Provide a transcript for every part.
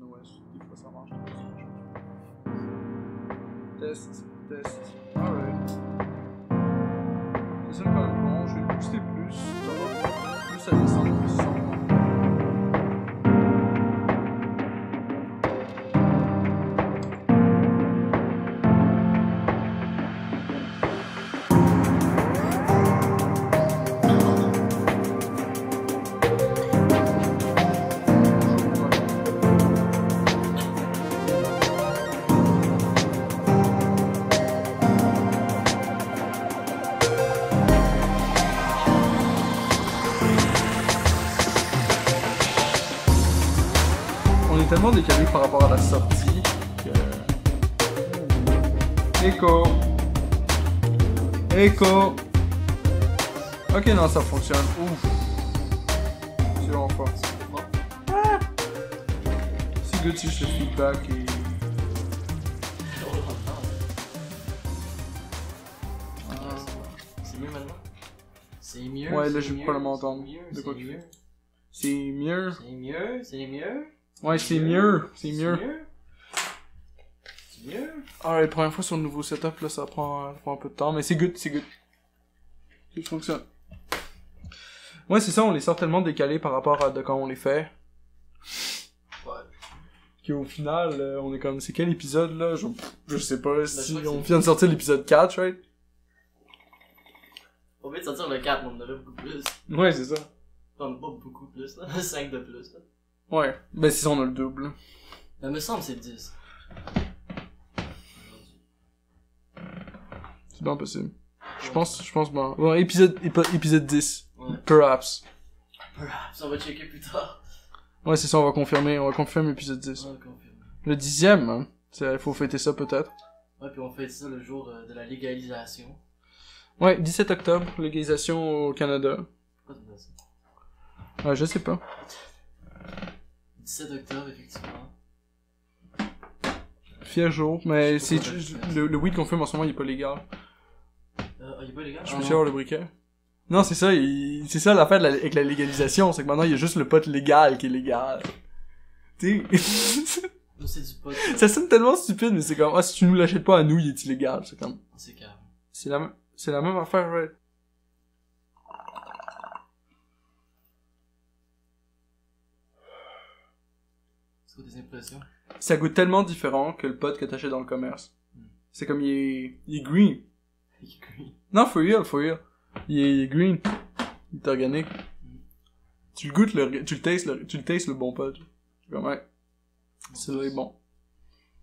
ouais, des fois ça marche. Test. Alright. Ça sonne quand même bon, je vais le booster plus. Ça va plus à descendre le son. Tellement décalé par rapport à la sortie que... Écho. Ok, non, ça fonctionne. Ouf. C'est vraiment fort. Ah. C'est good si je fais feedback et... C'est mieux maintenant? C'est mieux? Ouais, là, je vais probablement entendre de quoi tu fais. C'est mieux. Ouais, c'est mieux. Alright, première fois sur le nouveau setup, là, ça prend un peu de temps, mais c'est good. Ça fonctionne. Ouais, c'est ça, on les sort tellement décalés par rapport à de quand on les fait. Ouais. Qu'au final, on est comme, c'est quel épisode, là? Je sais pas, si on vient de sortir l'épisode 4, right? On vient de sortir le 4, mais on en avait beaucoup plus. Ouais, c'est ça. Enfin, pas beaucoup plus, là. 5 de plus, là. Ouais. Ben, si on a le double. Mais me semble que c'est 10. C'est bien possible. Je pense bon. Ouais, épisode 10. Ouais. Perhaps. Ça, on va checker plus tard. Ouais, c'est ça, on va confirmer épisode 10. On va confirmer. Le 10e, hein. Faut fêter ça, peut-être. Ouais, puis on fait ça le jour de la légalisation. Ouais, 17 octobre, légalisation au Canada. Pourquoi tu dis ça? Ouais, je sais pas. 17 octobre, effectivement. Fier jour, mais c'est Pourquoi le weed qu'on fume en ce moment, il est pas légal. Il est pas légal? Je me suis avoir le briquet. Non, c'est ça, c'est ça l'affaire avec la légalisation, c'est que maintenant il y a juste le pot légal qui est légal. Tu sais. C'est du pot. Ça sonne tellement stupide, mais c'est comme, ah, si tu nous l'achètes pas à nous, il est illégal. C'est comme, C'est calme. c'est la même affaire, right? C'est quoi tes impressions? Ça goûte tellement différent que le pot que t'achètes dans le commerce. C'est comme, il est green. Il est green. Non, for real. Il est green. Il est organique. Tu le goûtes, tu le tastes le bon pot. C'est comme, ouais. Celui-là est bon.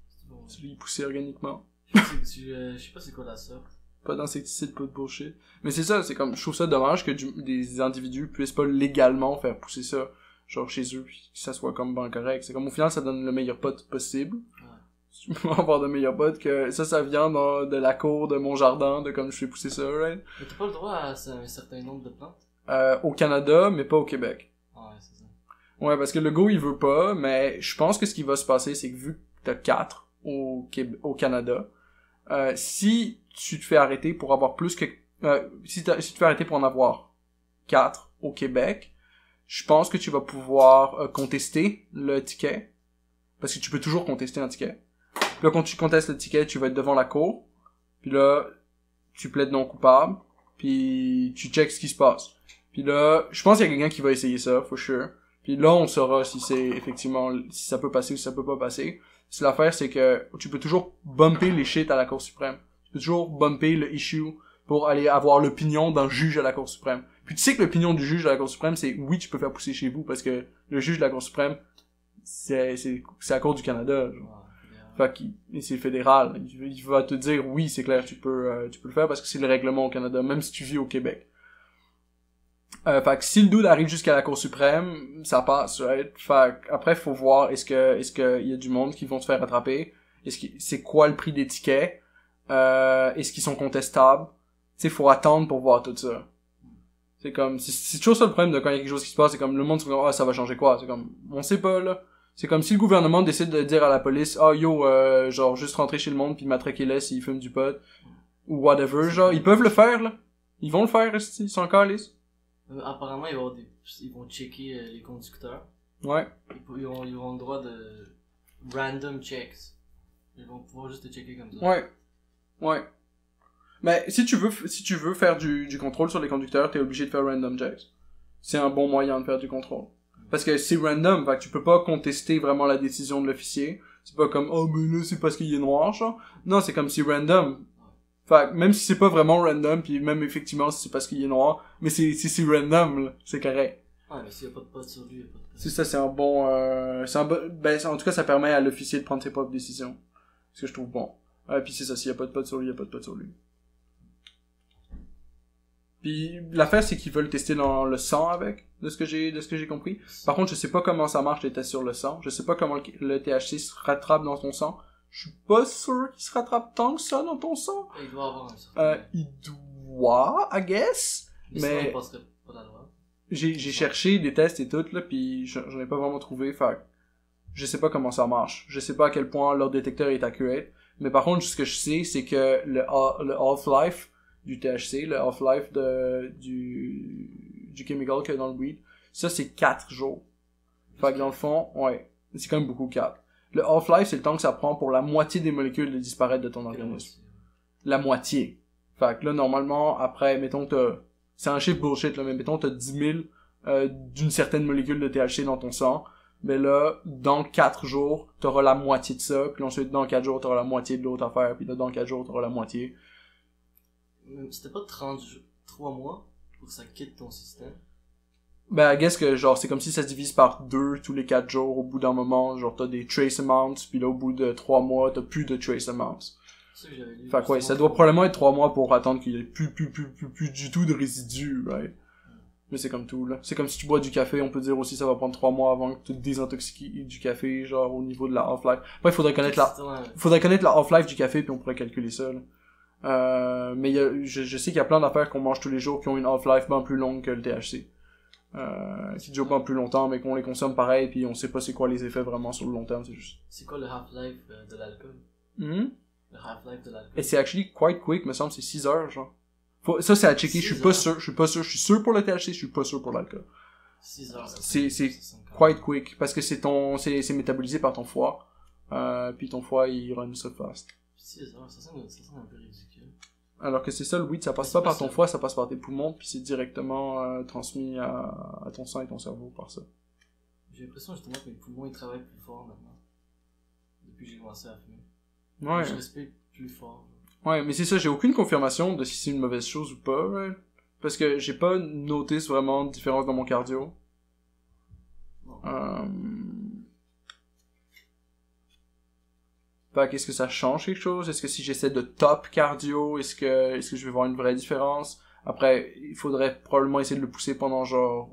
C'est bon. Celui-là est poussé organiquement. Je sais pas c'est quoi la sorte. Pas d'insecticide, pas de bullshit. Mais c'est ça, c'est comme, je trouve ça dommage que des individus puissent pas légalement faire pousser ça, genre chez eux, pis que ça soit comme ben correct. C'est comme, au final, ça donne le meilleur pot possible. Ouais. Tu peux avoir de meilleurs potes que ça vient de la cour de mon jardin, de comme je fais pousser ça, right? Mais t'as pas le droit à un certain nombre de plantes? Au Canada, mais pas au Québec. Ah ouais, c'est ça. Ouais, parce que le go, il veut pas, mais je pense que ce qui va se passer, c'est que vu que t'as 4 au Canada, si tu te fais arrêter pour avoir plus que... si tu te fais arrêter pour en avoir 4 au Québec, je pense que tu vas pouvoir contester le ticket. Parce que tu peux toujours contester un ticket. Puis là, quand tu contestes le ticket, tu vas être devant la cour. Puis là, tu plaides non coupable. Puis tu checks ce qui se passe. Puis là, je pense qu'il y a quelqu'un qui va essayer ça, for sure. Puis là, on saura si c'est effectivement, si ça peut passer ou si ça peut pas passer. Si l'affaire, c'est que tu peux toujours bumper les shit à la Cour suprême. Tu peux toujours bumper le issue pour aller avoir l'opinion d'un juge à la Cour suprême. Puis tu sais que l'opinion du juge à la Cour suprême, c'est oui, tu peux faire pousser chez vous parce que le juge de la Cour suprême, c'est la Cour du Canada, genre. Fait que c'est fédéral. Il va te dire oui, c'est clair, tu peux le faire parce que c'est le règlement au Canada, même si tu vis au Québec. Fait que si le dude arrive jusqu'à la Cour suprême, ça passe, right? Fait que après, faut voir est-ce que il y a du monde qui vont se faire rattraper? C'est quoi le prix des tickets? Est-ce qu'ils sont contestables? Tu sais, faut attendre pour voir tout ça. C'est comme, c'est toujours ça le problème de quand il y a quelque chose qui se passe, c'est comme le monde se dit, ah, ça va changer quoi? C'est comme, on sait pas, là. C'est comme si le gouvernement décide de dire à la police, ah, yo, genre, juste rentrer chez le monde pis matraquer-les s'ils fument du pot. Ou whatever, genre, ils peuvent le faire, là. Ils vont le faire, ils sont encore lisses. Apparemment, ils vont checker les conducteurs. Ouais. Ils ont le droit de random checks. Ils vont pouvoir juste te checker comme ça. Ouais. Ouais. Mais si tu veux faire du contrôle sur les conducteurs, t'es obligé de faire random checks. C'est un bon moyen de faire du contrôle. Parce que c'est random, fait que tu peux pas contester vraiment la décision de l'officier. C'est pas comme, oh, mais là, c'est parce qu'il est noir, genre. Non, c'est comme si random. Fait que même si c'est pas vraiment random, puis même effectivement si c'est parce qu'il est noir, mais c'est random, là. C'est correct. Ouais, mais s'il y a pas de pote sur lui, il y a pas de pote. C'est ça, c'est un bon, ben, en tout cas, ça permet à l'officier de prendre ses propres décisions. Ce que je trouve bon. Puis c'est ça, s'il y a pas de pote sur lui, il y a pas de pote sur lui. Puis l'affaire, c'est qu'ils veulent tester dans le sang avec, de ce que j'ai compris. Par contre, je sais pas comment ça marche les tests sur le sang. Je sais pas comment le THC se rattrape dans ton sang. Je suis pas sûr qu'il se rattrape tant que ça dans ton sang. Il doit avoir un certain. Il doit, I guess. Sinon, Mais il passerait pas la loi. j'ai cherché des tests et tout, là, puis j'en ai pas vraiment trouvé. Fait que je sais pas comment ça marche. Je sais pas à quel point leur détecteur est accurate. Mais par contre, ce que je sais, c'est que le half-life du THC, le half-life du chemical qu'il y a dans le weed, ça c'est 4 jours. Fait que dans le fond, ouais, c'est quand même beaucoup 4. Le half-life, c'est le temps que ça prend pour la moitié des molécules de disparaître de ton organisme. La moitié. Fait que là, normalement, après, mettons c'est un chiffre bullshit, là, mais mettons t'as 10 000 d'une certaine molécule de THC dans ton sang, mais là, dans 4 jours, t'auras la moitié de ça, puis ensuite, dans 4 jours, t'auras la moitié de l'autre affaire, puis là, dans 4 jours, t'auras la moitié. C'était pas 33 mois pour que ça quitte ton système? Ben, I guess que, genre, c'est comme si ça se divise par 2 tous les 4 jours, au bout d'un moment, genre, t'as des trace amounts, puis là, au bout de 3 mois, t'as plus de trace amounts. C'est ça que j'avais lu. Fait que ouais, ça doit probablement être 3 mois pour attendre qu'il y ait plus du tout de résidus, right? Mais c'est comme tout, là. C'est comme si tu bois du café, on peut dire aussi ça va prendre 3 mois avant que tu te désintoxiques du café, genre, au niveau de la half-life. Après, il faudrait connaître la half-life du café, puis on pourrait calculer ça, là. Mais je sais qu'il y a plein d'affaires qu'on mange tous les jours qui ont une half-life bien plus longue que le THC. Qui durent bien plus longtemps, mais qu'on les consomme pareil, puis on sait pas c'est quoi les effets vraiment sur le long terme, c'est juste. C'est quoi le half-life de l'alcool? Le half-life de l'alcool? Et c'est actually quite quick, me semble, c'est 6 heures, genre. Ça, c'est à checker, je suis sûr pour le THC, je suis pas sûr pour l'alcool. 6 heures, c'est quite quick, parce que c'est métabolisé par ton foie, puis ton foie, il run ça fast. 6 heures, ça sonne un peu ridicule. Alors que c'est ça, le weed, ça passe pas par ton foie, ça passe par tes poumons, puis c'est directement transmis à ton sang et ton cerveau par ça. J'ai l'impression justement que mes poumons, ils travaillent plus fort maintenant. Depuis que j'ai commencé à fumer. Ouais. Je respire plus fort. Ouais, mais c'est ça, j'ai aucune confirmation de si c'est une mauvaise chose ou pas, right? Parce que j'ai pas noté vraiment de différence dans mon cardio. Fait qu'est-ce que ça change quelque chose? Est-ce que si j'essaie de top cardio, est-ce que je vais voir une vraie différence? Après, il faudrait probablement essayer de le pousser pendant genre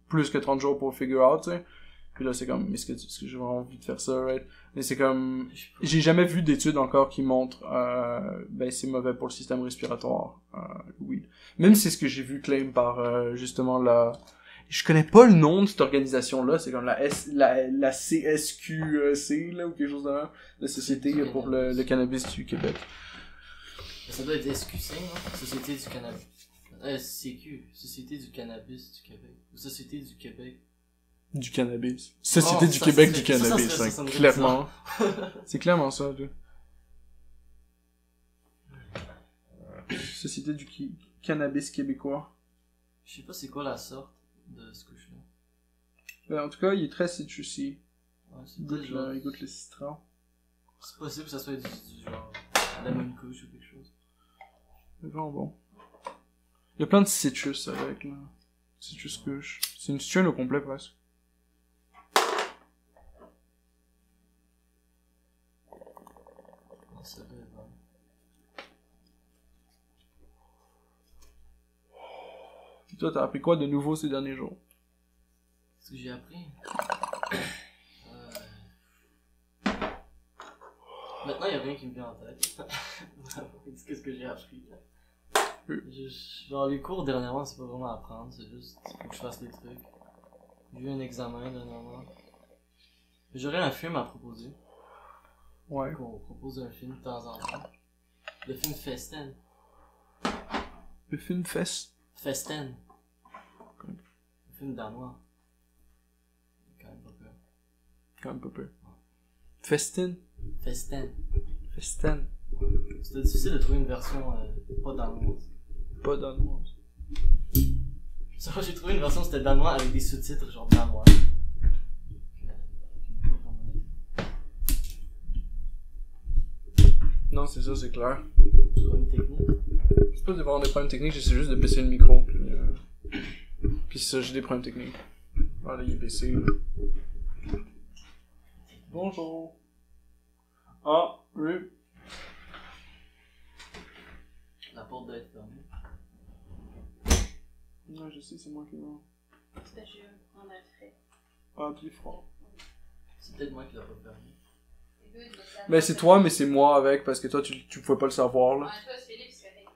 plus que 30 jours pour figure out, tu sais. Puis là, c'est comme, est-ce que j'ai vraiment envie de faire ça, right? Mais c'est comme, j'ai jamais vu d'études encore qui montrent, ben c'est mauvais pour le système respiratoire, le weed. Même si c'est ce que j'ai vu claim par, justement, je connais pas le nom de cette organisation-là, c'est comme la CSQC, là, ou quelque chose de là, la Société pour le cannabis du Québec. Ça doit être SQC, non? Société du cannabis. SCQ, Société du cannabis du Québec. Ou Société du Québec. Du cannabis. Société du Québec du cannabis, ça, clairement. C'est clairement ça, tu Société du cannabis québécois. Je sais pas c'est quoi la sorte de ce couche-là. Ben, en tout cas, il est très citrusy. Ouais, Il goûte le citron. C'est possible que ça soit du genre lemon couche ou quelque chose. C'est vraiment bon. Il y a plein de citrus avec, là. Citrus couche. C'est une strain au complet, presque. Ça doit être bon. Et toi, t'as appris quoi de nouveau ces derniers jours? Qu'est-ce que j'ai appris? Maintenant, il n'y a rien qui me vient en tête. Qu'est-ce que j'ai appris? Genre, les cours dernièrement, c'est pas vraiment apprendre, c'est juste, faut que je fasse des trucs. J'ai eu un examen dernièrement. J'aurais un film à proposer. Ouais. Qu'on propose un film de temps en temps. Le film Festen. Le film Festen. Le film danois. Quand même pas peur. Quand même pas peu. Festin. Festin. Festin. C'était difficile de trouver une version pas danoise. Pas danoise. Ça, j'ai trouvé une version c'était danois avec des sous-titres genre danois. Non, c'est ça, c'est clair. C'est pas une technique. C'est pas d'avoir des problèmes techniques, j'essaie juste de baisser le micro, puis ça, j'ai des problèmes techniques. Voilà, il est baissé, là. Bonjour. Ah, oui. La porte doit être fermée. Non, je sais, c'est moi qui l'ai. C'est parce que je veux prendre un frais. Ah, plus froid. C'est peut-être moi qui l'ai pas fermé. Ben, c'est toi, mais c'est moi avec, parce que toi, tu pouvais pas le savoir, là. Ouais, toi, c'est Philippe, c'est correct.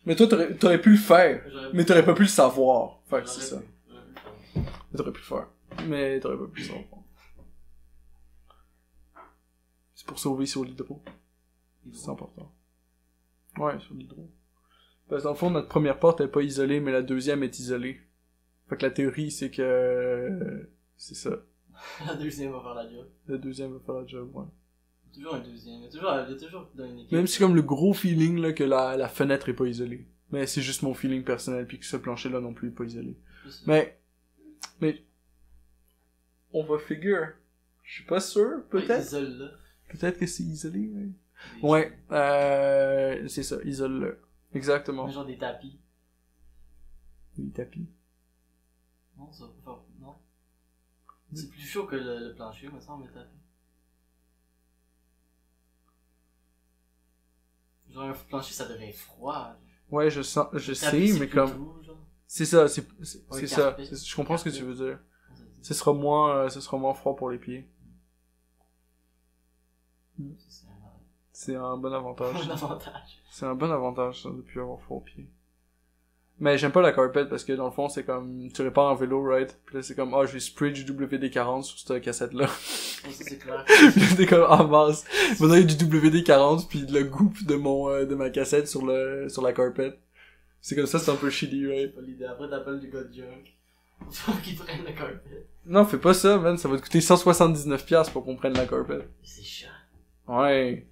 Mais toi, t'aurais pu le faire, J'aurais mais t'aurais pas pu le savoir. Fait que c'est ça. J'aurais pu le faire. Mais t'aurais pu le faire. Mais t'aurais pas pu le savoir. C'est pour sauver sur l'hydro. C'est important. Ouais, sur l'hydro. Parce que dans le fond, notre première porte est pas isolée, mais la deuxième est isolée. Fait que la théorie, c'est que... c'est ça. La deuxième va faire la job. La deuxième va faire la job, ouais. Toujours un deuxième. Il y a toujours dans une équipe. Même si c'est comme le gros feeling, là, que la fenêtre est pas isolée. Mais c'est juste mon feeling personnel, puis que ce plancher-là non plus est pas isolé. Mais... on va figure. Je suis pas sûr, peut-être. Isole-le. Peut-être que c'est isolé, ouais. Ouais, c'est ça, isole-le. Exactement. Mais genre des tapis. Des tapis. Non, ça va pas faire... Non. C'est plus chaud que le plancher, me semble, les tapis. Genre un plancher, ça devrait être froid. Ouais, je sais, Tapis, mais plus comme... doux, genre. C'est ça, c'est Ouais, ça. carpet. Je comprends ce que tu veux dire. Ça, Ce sera moins froid pour les pieds. c'est C'est un bon avantage. un avantage. C'est un bon avantage, ça, de plus avoir froid aux pieds. Mais j'aime pas la carpet parce que dans le fond, c'est comme, tu répares un vélo, right? Puis là, c'est comme, je vais spray du WD-40 sur cette cassette-là. Ouais, ça, c'est clair. Puis c'est comme, mince. Il faudrait du WD-40 puis le goût de ma cassette sur la carpet. C'est comme ça, c'est un peu shitty, right? C'est pas l'idée. Après, t'appelles du gars de junk. Faut qu'ils prennent le carpet. Non, fais pas ça, man. Ça va te coûter 179$ pour qu'on prenne la carpet. C'est chiant. Ouais.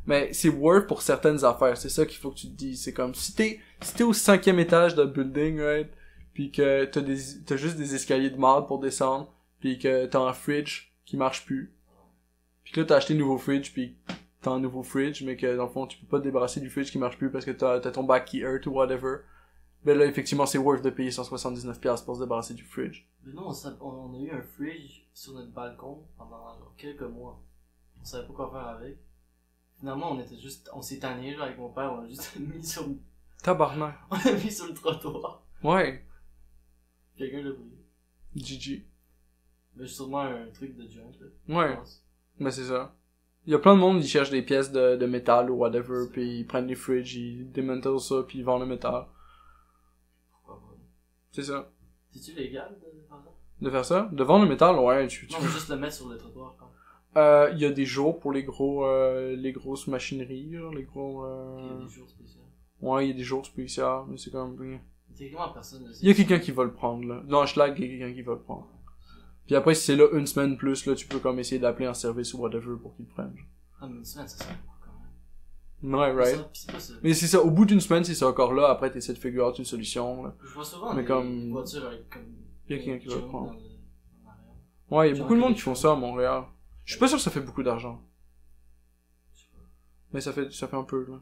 Mais c'est worth pour certaines affaires. C'est ça qu'il faut que tu te dises. C'est comme, si t'es au 5e étage d'un building, right? Puis que t'as juste des escaliers de marde pour descendre. Puis que t'as un fridge qui marche plus. Puis que là, t'as acheté un nouveau fridge, puis t'as un nouveau fridge, mais que dans le fond, tu peux pas te débarrasser du fridge qui marche plus parce que t'as ton back qui hurt ou whatever. Ben là, effectivement, c'est worth de payer 179$ pour se débarrasser du fridge. Mais non, on a eu un fridge sur notre balcon pendant genre, quelques mois. On savait pas quoi faire avec. Finalement, on s'est tanné, genre, avec mon père, on a juste mis sur le trottoir. Ouais. Quelqu'un l'a pris. GG. Mais sûrement un truc de junk, là. Ouais. Ben c'est ça. Il y a plein de monde, ils cherchent des pièces de métal ou whatever, puis ils prennent les fridges, ils démantèlent ça, puis ils vendent le métal. Pourquoi pas? C'est ça. C'est-tu légal de faire ça? De faire ça? De vendre le métal, ouais, Non, mais juste le mettre sur le trottoir, quoi. Il y a des jours pour les grosses machineries, là, les gros, Il y a des jours spéciaux. Ouais, il y a des jours spéciaux, mais c'est comme... Techniquement, personne ne sait. Il y a quelqu'un qui va le prendre, là. Dans Schlag, il y a quelqu'un qui va le prendre. Puis après, si c'est là une semaine plus, là, tu peux comme essayer d'appeler en service ou whatever pour qu'ils le prennent. Ah, mais une semaine, ça serait beaucoup quand même. Ouais, right. C'est pas ça. Mais c'est ça, au bout d'une semaine, si c'est encore là, après t'essaies de figure out une solution, là. Je vois souvent Mais des comme- voitures avec comme... Il y a quelqu'un qui va le junk prendre. dans l'arrière. Ouais, il y a Genre beaucoup de que monde des qui font choses. ça à Montréal. Je suis pas sûr que ça fait beaucoup d'argent. Je sais pas. Mais ça fait un peu, là.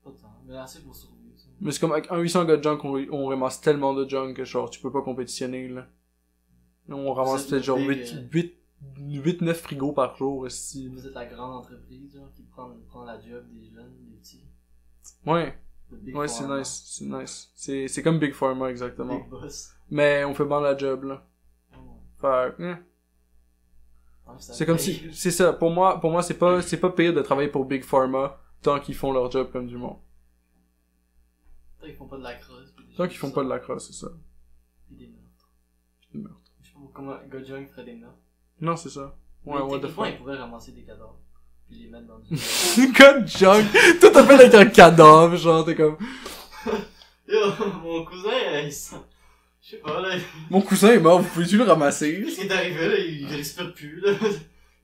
Pas tant. Mais assez pour survivre, ça. Mais c'est comme avec un 800 gars de junk, on ramasse tellement de junk que genre, tu peux pas compétitionner, là. On ramasse êtes peut-être genre le big, 8-9 frigos par jour, aussi. Vous êtes la grande entreprise, genre, qui prend la job des jeunes, des petits. Ouais. Le big Ouais, c'est pharma. nice, c'est nice. C'est comme Big Pharma, exactement. Big boss. Mais on fait bien la job, là. Oh, ouais. Fait que, Ouais, ça c'est comme paye. si, c'est ça, pour moi, c'est pas pire de travailler pour Big Pharma tant qu'ils font leur job comme du monde. Tant qu'ils font pas de la crosse. puis des Tant choses qu'ils font comme pas ça. de la crosse, c'est ça. Puis des meurtres. Des meurtres. Je sais pas comment God Junk ferait des meurtres. Non, c'est ça. Ouais, Mais what the techniquement, fuck. ils pourraient ramasser des cadavres. Puis les mettre dans du... God junk! Tout à fait avec un cadavre, genre, t'es comme... Yo, mon cousin, Je sais pas, là. Mon cousin est mort, vous pouvez-tu le ramasser? Qu'est-ce qui est arrivé, là? Il respire plus, là.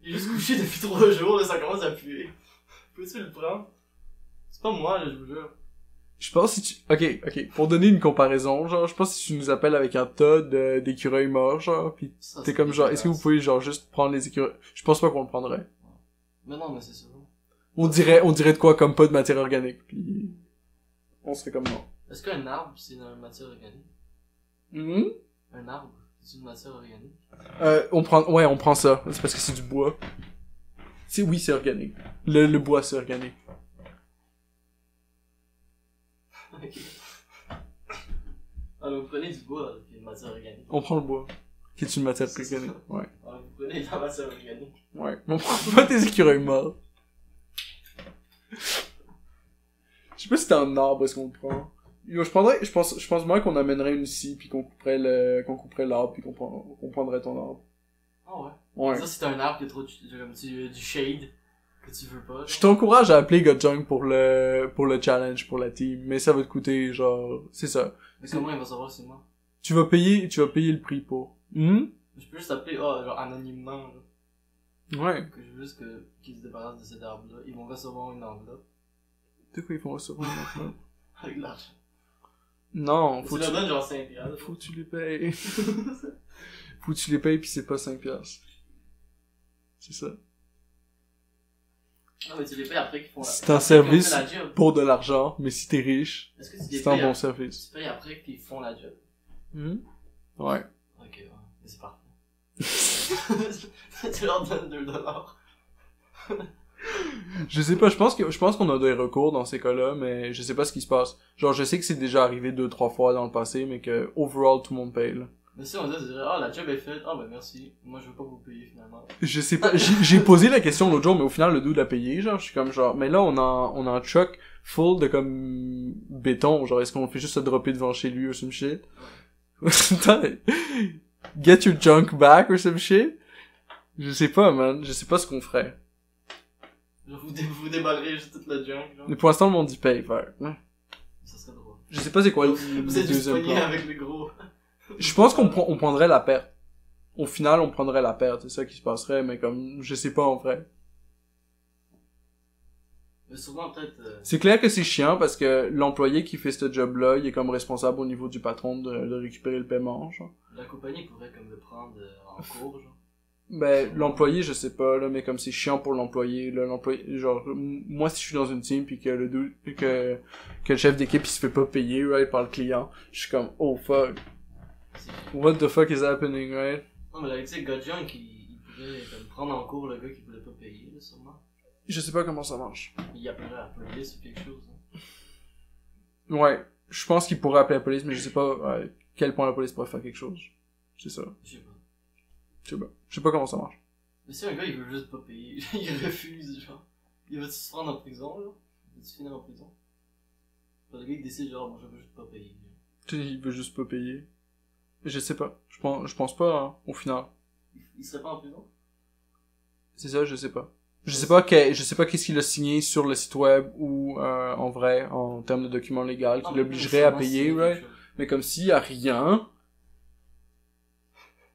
Il est juste couché depuis 3 jours, là, ça commence à puer. Peux-tu le prendre? C'est pas moi, là, je vous jure. Je pense si tu... Ok. Pour donner une comparaison, genre, je pense si tu nous appelles avec un tas d'écureuils morts, genre, pis Ça, t'es c'est comme genre, est-ce que vous dégueulasse. pouvez, genre, juste prendre les écureuils? Je pense pas qu'on le prendrait. Mais non, mais c'est ça. On dirait de quoi comme pas de matière organique, pis on serait comme non. Est-ce qu'un arbre, c'est une matière organique? Mhm. Un arbre, c'est une matière organique? On prend ça. C'est parce que c'est du bois. Oui, c'est organique. Le bois, c'est organique. Ok. Alors vous prenez du bois, qui est une matière organique. On prend le bois, qui est une matière C'est ça. organique. Ouais. Alors vous prenez de la matière organique. Ouais. On prend pas des écureuils morts. Je sais pas si c'est un arbre, est-ce qu'on le prend. Yo, je pense moins qu'on amènerait une scie, puis qu'on couperait l'arbre, puis qu'on prendrait ton arbre. Ah ouais. Ouais. Ça, c'est un arbre qui a trop du shade que tu veux pas. Je t'encourage à appeler Godjunk pour le challenge, pour la team, mais ça va te coûter, genre, c'est ça. Mais comment il va savoir c'est moi? Tu vas payer le prix pour. Hmm? Je peux juste appeler, genre anonymement, là. Ouais. Que je veux juste qu'ils se débarrassent de cet arbre-là. Ils vont recevoir une enveloppe. De quoi ils font recevoir maintenant? Avec de l'argent. Non, Tu leur donnes genre 5 piastres. faut que tu les payes. Faut que tu les payes pis c'est pas 5 piastres. C'est ça. Non, mais tu les payes après qu'ils font la... C'est un après qu'ils ont service fait la job. pour de l'argent, mais si t'es riche, Est-ce que tu les c'est un payes bon après... service. Tu payes après qu'ils font la job? Hmm? Ouais. Ok, ouais. Mais c'est parfait. Tu leur donnes 2$. Je sais pas, je pense qu'on a des recours dans ces cas-là, mais je sais pas ce qui se passe. Genre, je sais que c'est déjà arrivé 2-3 fois dans le passé, mais que, overall, tout le monde paye, là. Mais si on dit, c'est genre, ah, la job est faite, ah, ben merci. Moi, je veux pas vous payer finalement. Je sais pas, j'ai posé la question l'autre jour, mais au final, le dude l'a payé, genre, je suis comme genre, mais là, on a un truck full de comme béton, genre, est-ce qu'on fait juste se dropper devant chez lui ou some shit? Attends, get your junk back or some shit? Je sais pas, man, je sais pas ce qu'on ferait. Genre, vous déballerez juste toute la junk, genre. Mais pour l'instant, le monde y paye, fait. Ça serait drôle. Je sais pas c'est quoi le Vous êtes juste deuxième pogné plan. avec le gros. Je pense on prendrait la perte. Au final, on prendrait la perte, c'est ça qui se passerait, mais comme, je sais pas en vrai. Mais souvent, peut-être... C'est clair que c'est chiant parce que l'employé qui fait ce job-là, il est comme responsable au niveau du patron de récupérer le paiement, genre. La compagnie pourrait comme le prendre en cours, genre. Ben, l'employé, je sais pas, là, mais comme c'est chiant pour l'employé, là, genre, moi, si je suis dans une team pis que que le chef d'équipe, il se fait pas payer, right, par le client, je suis comme, oh fuck. C'est- What the fuck is happening, right? Non, mais là, tu sais, Godjunk, il pourrait comme prendre en cours le gars qui voulait pas payer, là, sûrement. Je sais pas comment ça marche. Il appellerait la police ou quelque chose, hein. Ouais, je pense qu'il pourrait appeler la police, mais je sais pas à quel point la police pourrait faire quelque chose. C'est ça. Je sais pas. Je sais pas comment ça marche. Mais si un gars, il veut juste pas payer, il refuse, genre. Il va-tu se prendre en prison, là? Il va-tu finir en prison? Genre, le gars, il décide, genre, moi, je veux juste pas payer. Tu sais, il veut juste pas payer. Je sais pas. Je pense pas, hein, au final. Il serait pas en prison? C'est ça, je sais pas. Je sais pas qu'est-ce qu'il a signé sur le site web ou en vrai, en termes de documents légaux, qui Non, l'obligerait à sûrement, payer, c'est right? quelque chose. Mais comme s'il y a rien,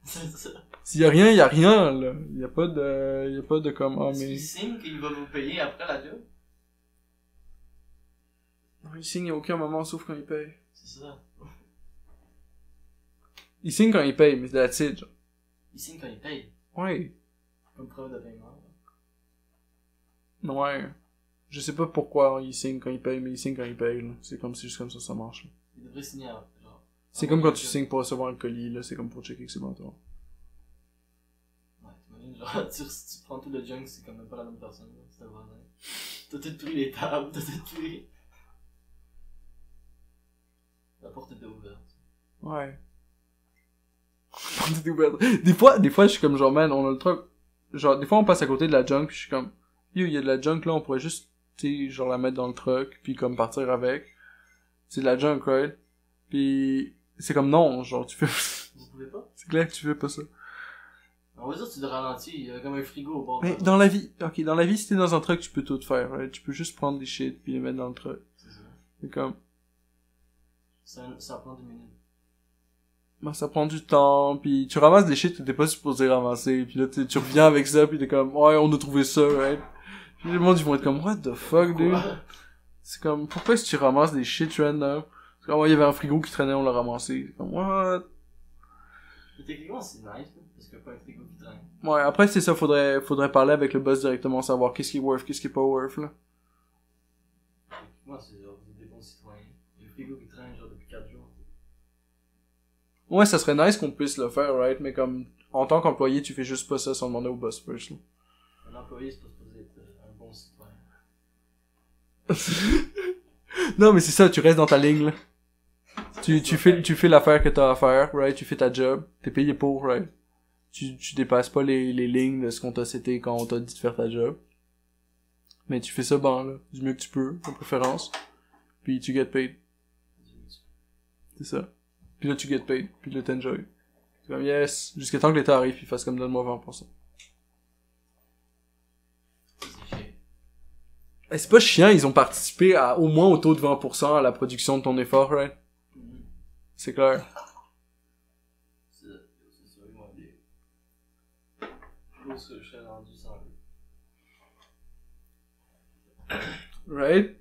C'est ça. s'il y a rien, il y a rien, là. Il y a pas de comme, ah, Est-ce mais... qu'il signe qu'il va vous payer après la job? Non, il signe à aucun moment, sauf quand il paye. C'est ça. Il signe quand il paye, mais that's it, genre. Il signe quand il paye. Ouais. Comme preuve de paiement. Ouais. Je sais pas pourquoi il signe quand il paye, mais il signe quand il paye, là. C'est juste comme ça marche, là. Il devrait signer genre. C'est comme quand tu signes pour recevoir un colis, là. C'est comme pour checker que c'est bon, toi. Ouais, t'imagines, genre, si tu prends tout le junk, c'est quand même pas la même personne, là. C'est le voisin. T'as tout pris les tables, t'as tout pris. La porte était ouverte. Ouais. Porte ouverte. Des fois, je suis comme genre, man, on a le truc. Genre, des fois, on passe à côté de la junk, puis je suis comme, yo, il y a de la junk là, on pourrait juste, tu sais, genre la mettre dans le truck, puis comme partir avec. C'est de la junk, right? Puis, c'est comme non, genre, tu fais, Vous pouvez pas? c'est clair que tu fais pas ça. On va dire que tu te ralentis, il y a comme un frigo au bord de Mais la dans la vie, si t'es dans un truck, tu peux tout faire, right? Tu peux juste prendre des shit, puis les mettre dans le truck. C'est ça. C'est comme, Ça prend 2 minutes. Ben, ça prend du temps, puis tu ramasses des shit que t'es pas supposé ramasser, puis là, tu reviens avec ça, puis t'es comme, ouais, on a trouvé ça, right? Puis les gens, ils vont être comme, what the fuck, dude? C'est comme, pourquoi est-ce que tu ramasses des shit random? C'est comme, ouais, il y avait un frigo qui traînait, on l'a ramassé. C'est comme, what? Mais techniquement, c'est nice, là, parce qu'il n'y a pas un frigo qui traîne. Ouais, après, c'est ça, faudrait parler avec le boss directement, savoir qu'est-ce qui est worth, qu'est-ce qui est pas worth, là. Moi, c'est genre, vous êtes des bons citoyens. Il y a un frigo qui traîne, genre, depuis 4 jours. Ouais, ça serait nice qu'on puisse le faire, right? Mais comme, en tant qu'employé, tu fais juste pas ça sans demander au boss first, là. Un employé, c'est pas supposé être un bon citoyen. Non, mais c'est ça, tu restes dans ta ligne, là. Tu fais l'affaire que t'as à faire, right? Tu fais ta job. T'es payé pour, right? Tu dépasses pas les lignes de ce qu'on t'a cité quand on t'a dit de faire ta job. Mais tu fais ça bon, là. Du mieux que tu peux, de préférence. Puis tu get paid. C'est ça. Puis là, tu get paid. Puis là, t'enjoy. C'est comme, yes. Jusqu'à temps que l'État arrive, il fasse comme donne-moi 20%. C'est chiant. Eh, c'est pas chiant, ils ont participé à au moins au taux de 20% à la production de ton effort, right? C'est clair. C'est ça, ils m'ont aidé. Je pense que je serais rendu sans eux. Right?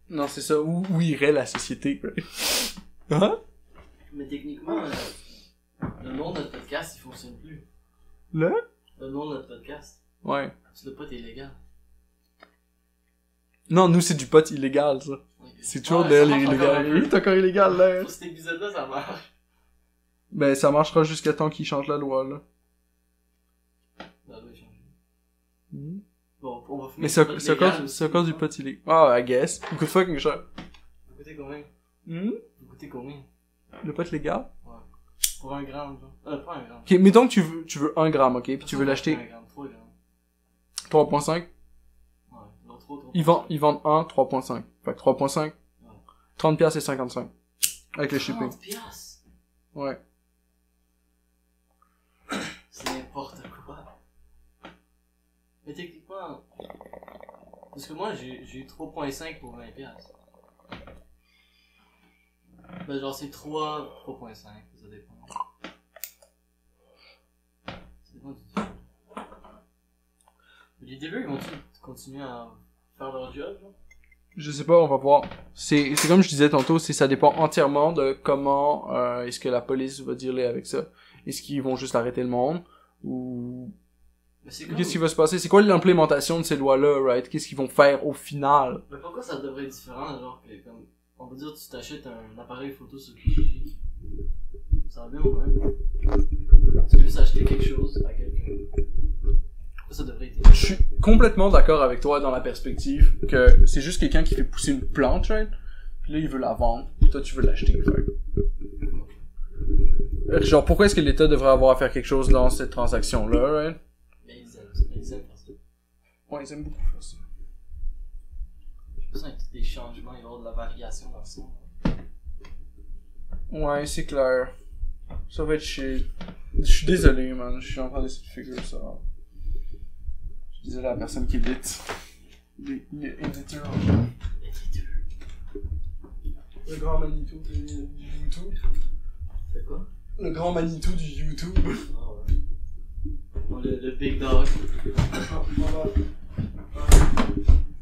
Non, c'est ça. Où irait la société, right? Hein? Mais techniquement, le nom de notre podcast, il fonctionne plus. Là? Le nom de notre podcast, Ouais. tu l'as pas, t'es illégal. Non, nous, c'est du pot illégal, ça. Okay. C'est toujours Ouais, de ça l'air marche encore illégal. un peu. Oui, c'est encore illégal, là. Pour cet épisode-là, ça marche. Ben, ça marchera jusqu'à temps qu'ils changent la loi, là. Ça doit changer. Mhm. Bon, on va finir. Mais sur notre légal c'est encore du pot illégal. Ah, I guess. Il coûte fucking cher. Vous coûtez combien? Hmm? Vous coûtez combien? Le pot légal? Pour 1 gramme, genre. Pas 1 gramme. Ok, mettons que tu veux 1 gramme, ok? Puis tu veux l'acheter 1 gramme, 3 grammes. 3.5. Ouais, non, trop. Ils vendent 1, 3.5. Fait que 3.5. 30 piastres et 55. Avec le shipping. 30 piastres. Ouais. C'est n'importe quoi. Mais techniquement, parce que moi j'ai eu 3.5 pour 20 piastres. Ben genre c'est 3.5, ça dépend. Ça dépend du dealer. Les dealers, ils vont-ils continuer à faire leur job, là? Je sais pas, on va voir. C'est comme je disais tantôt, ça dépend entièrement de comment est-ce que la police va dealer avec ça. Est-ce qu'ils vont juste arrêter le monde? Ou Mais c'est comme... qu'est-ce qui va se passer? C'est quoi l'implémentation de ces lois-là, right? Qu'est-ce qu'ils vont faire au final? Mais pourquoi ça devrait être différent, genre que comme... On va dire tu t'achètes un appareil photo sur Kijiji. Ça va bien au même. Tu veux juste acheter quelque chose à quelqu'un. Pourquoi ça devrait être... Je suis complètement d'accord avec toi dans la perspective que c'est juste quelqu'un qui fait pousser une plante, right? Puis là, il veut la vendre. Toi, tu veux l'acheter, right? Genre, pourquoi est-ce que l'État devrait avoir à faire quelque chose dans cette transaction-là, right? Mais ils aiment ça, ils aiment faire ça. Ouais, ils aiment beaucoup faire ça. Je pense qu'il y a des changements, il va y avoir de la variation dans le son. Ouais, c'est clair. Ça va être chill. Je suis désolé, man. Je suis en train d'essayer de figure ça. Je suis désolé à la personne qui édite. L'éditeur. Le grand Manitou du YouTube. C'est quoi? Le grand Manitou du YouTube. Ah ouais. Bon, le Big Dog. Voilà.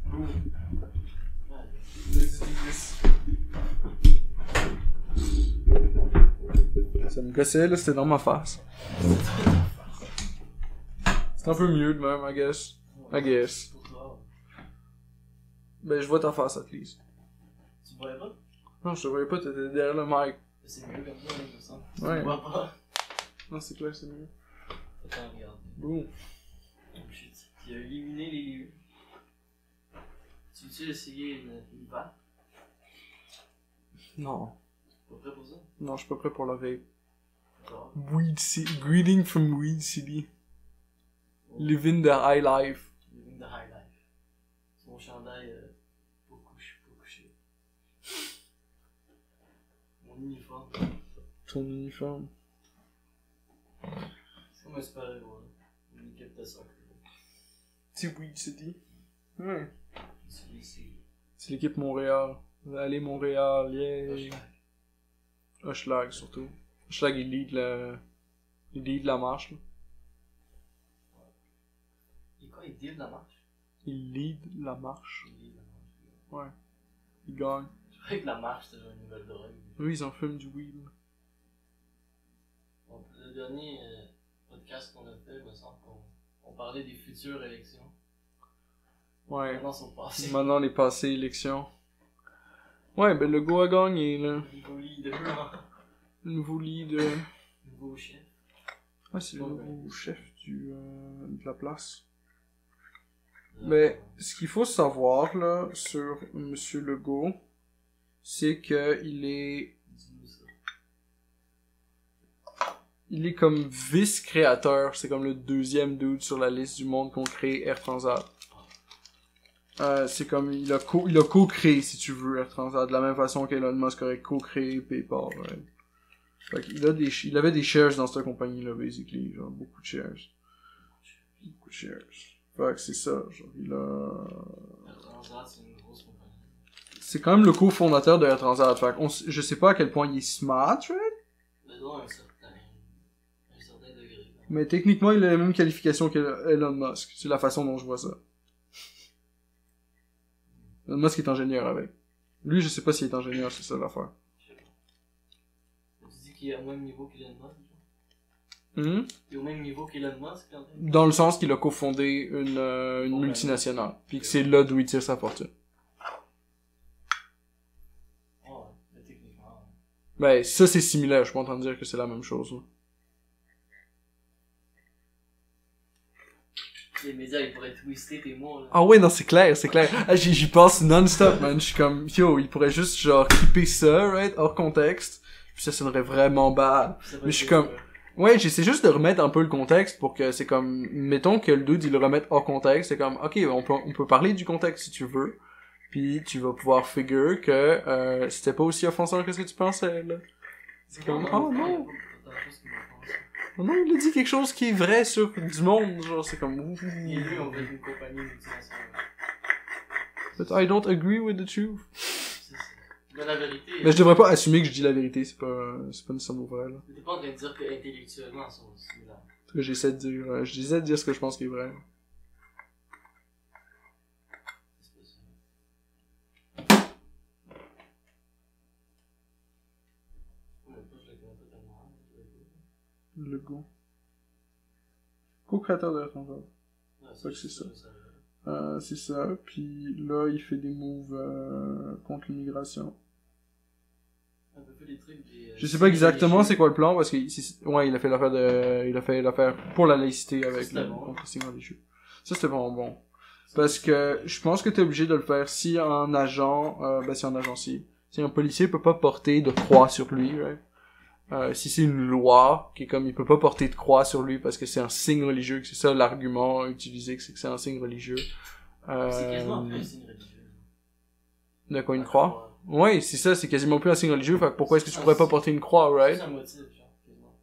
Boom. Ouais. Let's do this. Ça me gossait, là, c'était dans ma face. C'est un peu mieux de même, I guess. I guess. Pour toi. Ben, je vois ta face, at least. Tu voyais pas? Non, je te voyais pas, t'étais derrière le mic. Mais c'est mieux comme ça, je me sens. Ouais. Tu vois pas? Non, c'est clair, c'est mieux. Attends, regarde. Boom. Oh shit. Tu as éliminé les... Tu veux-tu essayer une vape? Non. T'es pas prêt pour ça? Non, je suis pas prêt pour la vape. D'accord. Weed City. Greeting from Weed City. Living the high life. Living the high life. C'est mon chandail pour coucher. Mon uniforme. Ton uniforme. C'est comme un super héros là. Une équipe de soccer. C'est Weed City. Ouais. C'est C'est l'équipe Montréal. Allez Montréal, yeah. Hochelag. Hochelag surtout. Hochelag il lead la marche là. Et quoi, il deal la marche? Il lead la marche. Il deal la marche. Ouais. Il gagne. Je croyais que la marche c'était genre une nouvelle drogue. Eux ils en fument du weed là. Bon, le dernier podcast qu'on a fait, il me semble qu'on parlait des futures élections. Ouais. Maintenant, c'est au passé. Maintenant les passées élections. Ouais, ben le go a gagné là. Nouveau leader. Le nouveau leader. Nouveau chef. Ouais, c'est le Ouais, nouveau chef de la place. Euh, Mais ce qu'il faut savoir là sur Monsieur Legault, c'est que Dis-nous ça. il est comme vice-créateur. C'est comme le deuxième dude sur la liste du monde qu'on crée Air Transat. C'est comme il a co-créé si tu veux Air Transat de la même façon qu'Elon Musk aurait co-créé PayPal. Ouais. Fait qu'il il avait des shares dans cette compagnie là basically, genre beaucoup de shares. Beaucoup de shares. Fait que c'est ça, genre il a Air Transat, c'est une grosse compagnie. c'est quand même le cofondateur de Air Transat. Fait que je sais pas à quel point il est smart, right? Mais dans un certain degré. Là. Mais techniquement, il a la même qualification qu'Elon Musk. C'est la façon dont je vois ça. Elon Musk est ingénieur avec. Lui, je sais pas s'il est ingénieur, c'est ça l'affaire. Je sais pas. Tu dis qu'il est au même niveau qu'Elon Musk? Genre? Hmm? Il est au même niveau qu'Elon Musk? Quand même? Dans le sens qu'il a cofondé une multinationale. Puis que c'est là d'où il tire sa fortune. Ouais, mais techniquement. Ben, ça c'est similaire, je suis pas en train de dire que c'est la même chose. Là. Les médias, ils pourraient twister tes mots, là. Ah ouais, non, c'est clair, c'est clair. Ah, j'y pense non-stop, man. Je suis comme, yo, il pourrait juste, genre, clipper ça, right, hors contexte. Puis ça sonnerait vraiment bad. Ça va Mais je suis être, comme, ouais, j'essaie juste de remettre un peu le contexte pour que c'est comme, mettons que le dude, il le remette hors contexte. C'est comme, ok, on peut parler du contexte si tu veux. Puis tu vas pouvoir figure que, c'était pas aussi offensant que ce que tu pensais, là. C'est comme, oh non. Oh non, il a dit quelque chose qui est vrai sur du monde, genre, c'est comme, ouh. Et lui, on veut une compagnie multinationale. But I don't agree with the truth. C'est ça. Mais la vérité. Mais je devrais pas assumer que je dis la vérité, c'est pas nécessairement vrai, là. T'es pas en train de dire qu'intellectuellement, ils sont similaires. Ce que j'essaie de dire, j'essaie de dire ce que je pense qui est vrai. C'est pas ça. Ouais, moi, je le connais pas tellement. Le go. Co-créateur de la Transat. Ouais, Fait que c'est ça. ça. C'est ça, puis là, il fait des moves contre l'immigration. Un peu plus les trucs des. Je sais pas exactement c'est quoi le plan, parce que, ouais, il a fait l'affaire pour la laïcité avec C'était le bon. contre le signe religieux. Ça, c'était vraiment bon. Parce que je pense que t'es obligé de le faire si un agent, si un policier peut pas porter de croix sur lui, right? Si c'est une loi qui est comme il peut pas porter de croix sur lui parce que c'est un signe religieux, que c'est ça l'argument utilisé, que c'est un signe religieux. C'est quasiment plus un signe religieux. De quoi une croix? Ouais, c'est ça, c'est quasiment plus un signe religieux, fait que pourquoi est-ce que tu pourrais pas porter une croix, right? C'est un motif, genre, quasiment.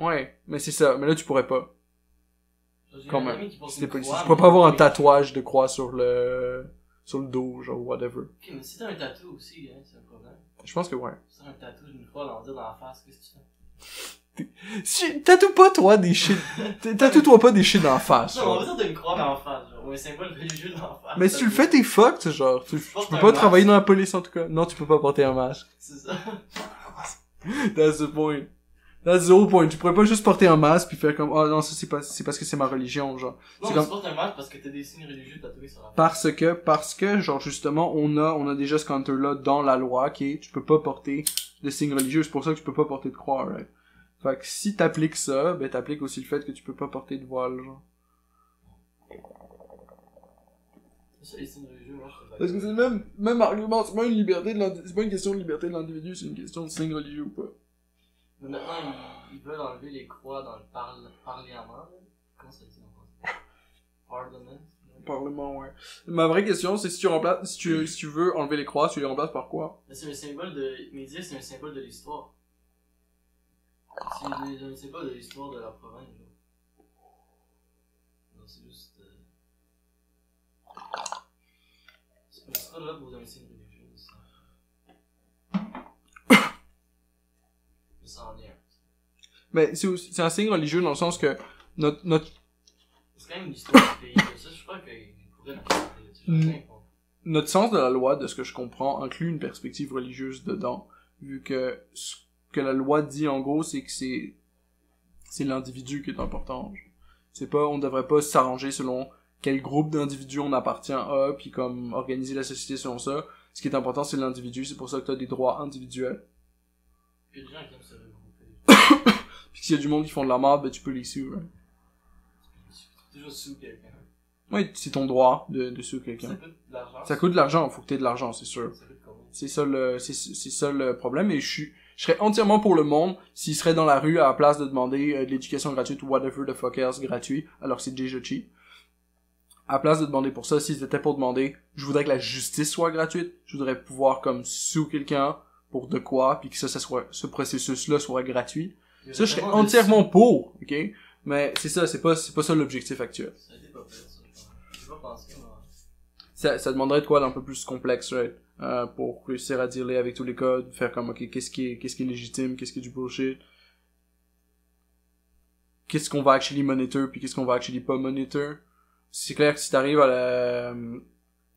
Ouais, mais c'est ça, mais là tu pourrais pas. Genre, j'ai Quand un même. ami qui porte Si t'es une policier, croix, tu pourrais mais- pas avoir un tatouage de croix sur le dos, genre whatever. Ok, mais si t'as un tatou aussi, hein, c'est un problème. Je pense que ouais. Si t'as un tatou d'une croix, on va dire dans la face, qu'est-ce que tu fais? Si, tatoue pas toi des shit. Tatoue-toi pas des shit dans la face. Non, on va genre. dire t'as une croix dans la face, genre, ou un symbole religieux dans la face. Mais si tu le fais, t'es fucked, genre. Tu portes peux un pas masque. travailler dans la police en tout cas. Non, tu peux pas porter un masque. C'est ça. That's the point. That's the whole point. Tu pourrais pas juste porter un masque puis faire comme, oh non, ça c'est parce que c'est ma religion, genre. Non, C'est mais comme- tu portes un masque parce que t'as des signes religieux tatoués sur la face. Parce que, genre, justement, on a déjà ce counter-là dans la loi, qui est, tu peux pas porter de signes religieux, c'est pour ça que tu peux pas porter de croix, right? Fait que si t'appliques ça, ben t'appliques aussi le fait que tu peux pas porter de voile, genre. C'est ça, les signes religieux, moi, je te Parce que c'est le même argument, c'est pas c'est pas une question de liberté de l'individu, c'est une question de signe religieux ou pas. Mais maintenant, ils veulent enlever les croix dans le parlement, là. Comment ça dit en français? Parlement? Parlement, ouais. Ma vraie question, c'est si tu veux enlever les croix, tu les remplaces par quoi? Mais c'est un symbole de. Média, c'est un symbole de l'histoire. C'est un symbole de l'histoire de la province, là. Non, c'est juste. C'est pas là pour donner un signe religieux, ça. Mais ça en est un. Mais c'est un signe religieux dans le sens que notre C'est quand même une histoire du pays, ça, je crois qu'il pourrait la raconter. notre sens de la loi, de ce que je comprends, inclut une perspective religieuse dedans, vu que ce que la loi dit en gros, c'est que c'est l'individu qui est important. C'est pas, on devrait pas s'arranger selon quel groupe d'individus on appartient à, puis comme organiser la société selon ça. Ce qui est important, c'est l'individu, c'est pour ça que t'as des droits individuels. Il y a des gens qui aiment se regrouper. Puis s'il y a du monde qui font de la merde, ben tu peux les suivre. Hein. Tu peux toujours sous quelqu'un. Oui, c'est ton droit de suivre quelqu'un. Ça coûte de l'argent. Ça coûte de l'argent, faut que t'aies de l'argent, c'est sûr. Ça coûte combien? C'est ça le problème, et je serais entièrement pour le monde s'il serait dans la rue à la place de demander de l'éducation gratuite ou whatever the fuck else gratuit, alors que c'est déjà cheap. À la place de demander pour ça, s'ils étaient pour demander, je voudrais que la justice soit gratuite, je voudrais pouvoir comme sous quelqu'un pour de quoi, puis que ce processus-là soit gratuit. Ça, je serais entièrement pour, ok? Mais c'est ça, c'est pas ça l'objectif actuel. Ça a été pas fait, ça. J'ai pas pensé, moi. Ça demanderait de quoi d'un peu plus complexe, right? Pour réussir à dealer avec tous les codes, faire comme, ok, qu'est-ce qui est légitime, qu'est-ce qui est du bullshit, qu'est-ce qu'on va actually monitor, puis qu'est-ce qu'on va actually pas monitor. C'est clair que si t'arrives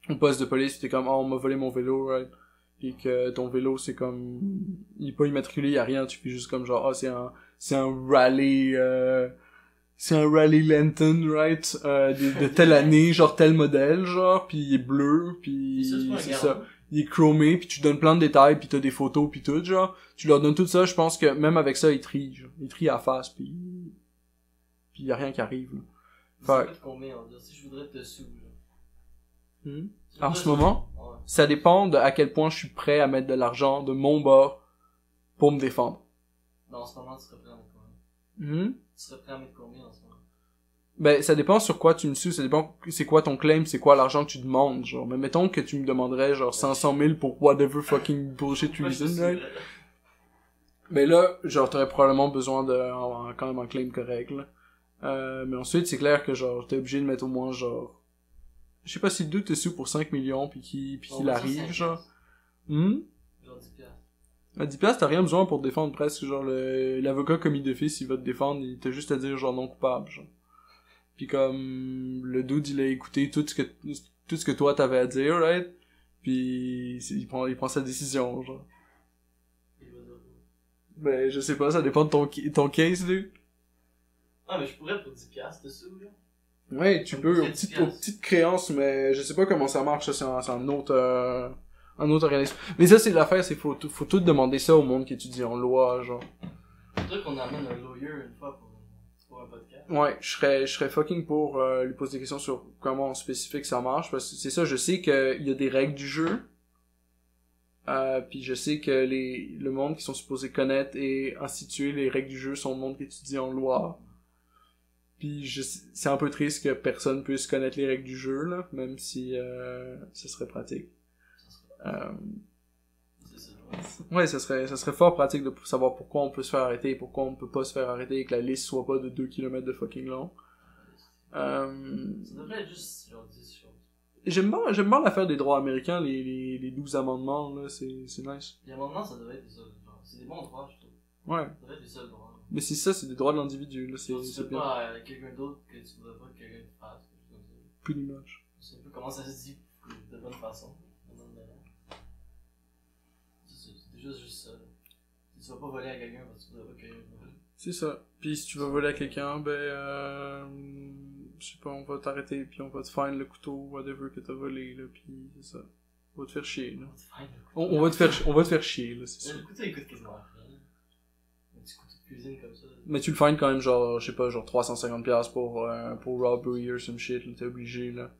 au poste de police, pis t'es comme, oh, on m'a volé mon vélo, right? Pis que ton vélo, c'est comme, il est pas immatriculé, y a rien, tu fais juste comme genre, c'est un rallye, Lenton, right? De telle année, genre tel modèle, genre, pis il est bleu, pis c'est ça. Il est chromé, puis tu donnes plein de détails, puis t'as des photos, puis tout, genre. Tu leur donnes tout ça, je pense que même avec ça, ils trient, genre. Ils trient à la face, puis y a rien qui arrive, là. Ça coûte combien, on va dire, si je voudrais te sous, là? En ce moment, ouais. ça dépend de à quel point je suis prêt à mettre de l'argent de mon bord pour me défendre. Non, en ce moment, tu serais prêt à mettre combien? Tu serais prêt à mettre combien en ce moment? Ben, ça dépend sur quoi tu me sues, ça dépend c'est quoi ton claim, c'est quoi l'argent que tu demandes, genre. Mais mettons que tu me demanderais, genre, 500 000 pour whatever fucking bullshit reason, right? Mais là, genre, t'aurais probablement besoin quand même un claim correct, là. Mais ensuite, c'est clair que, genre, t'es obligé de mettre au moins, genre, je sais pas si le doute te sue pour 5 millions pis qu'il arrive, genre. Genre 10 piastres. À 10 piastres, t'as rien besoin pour te défendre presque, genre, l'avocat commis d'office, il va te défendre, il t'a juste à dire, genre, non coupable, genre. Pis comme, le dude, il a écouté tout ce que toi t'avais à dire, right? Pis, il prend sa décision, genre. Il va dire quoi? Ben, je sais pas, ça dépend de ton case, dude. Ah, mais je pourrais pour 10 piastres, te sous, là? Ouais, tu Ça peux, me aux coûterait 10 petites créances, mais je sais pas comment ça marche, ça, c'est un autre organisme. Mais ça, c'est l'affaire, c'est faut tout demander ça au monde qui étudie en loi, genre. Faudrait qu'on amène un lawyer une fois pour un podcast. Ouais, je serais fucking pour lui poser des questions sur comment en spécifique ça marche, parce que c'est ça, je sais qu'il y a des règles du jeu, puis je sais que le monde qui sont supposés connaître et instituer les règles du jeu sont le monde qui étudie en loi. Puis c'est un peu triste que personne puisse connaître les règles du jeu, là, même si ce serait pratique. C'est ça, Ouais, ça serait fort pratique de savoir pourquoi on peut se faire arrêter et pourquoi on peut pas se faire arrêter et que la liste soit pas de 2 km de fucking long. Ça devrait être juste genre 10 choses. J'aime bien l'affaire des droits américains, les 12 amendements, là, c'est nice. Les amendements, ça devrait être des seuls droits. C'est des bons droits, je trouve. Ouais. Ça devrait être des seuls droits. Mais c'est ça, c'est des droits de l'individu, là, Tu c'est fais bien. pas à quelqu'un d'autre que tu voudrais pas que quelqu'un te fasse. Quelque chose comme ça. Pretty much. Je sais pas comment ça se dit de bonne façon. C'est déjà juste ça. Si tu vas pas voler à quelqu'un, parce que tu voudrais pas que quelqu'un te vole. C'est ça. Puis si tu vas voler à quelqu'un, je sais pas, on va t'arrêter, puis on va te find le couteau, whatever que t'as volé, là, puis c'est ça. On va te faire chier, là. On va te faire chier, là, c'est ça. Le couteau, il coûte quasiment rien. Un petit couteau de cuisine comme ça. Mais tu le find quand même, genre, je sais pas, genre 350$ pour robbery or some shit, là, t'es obligé, là.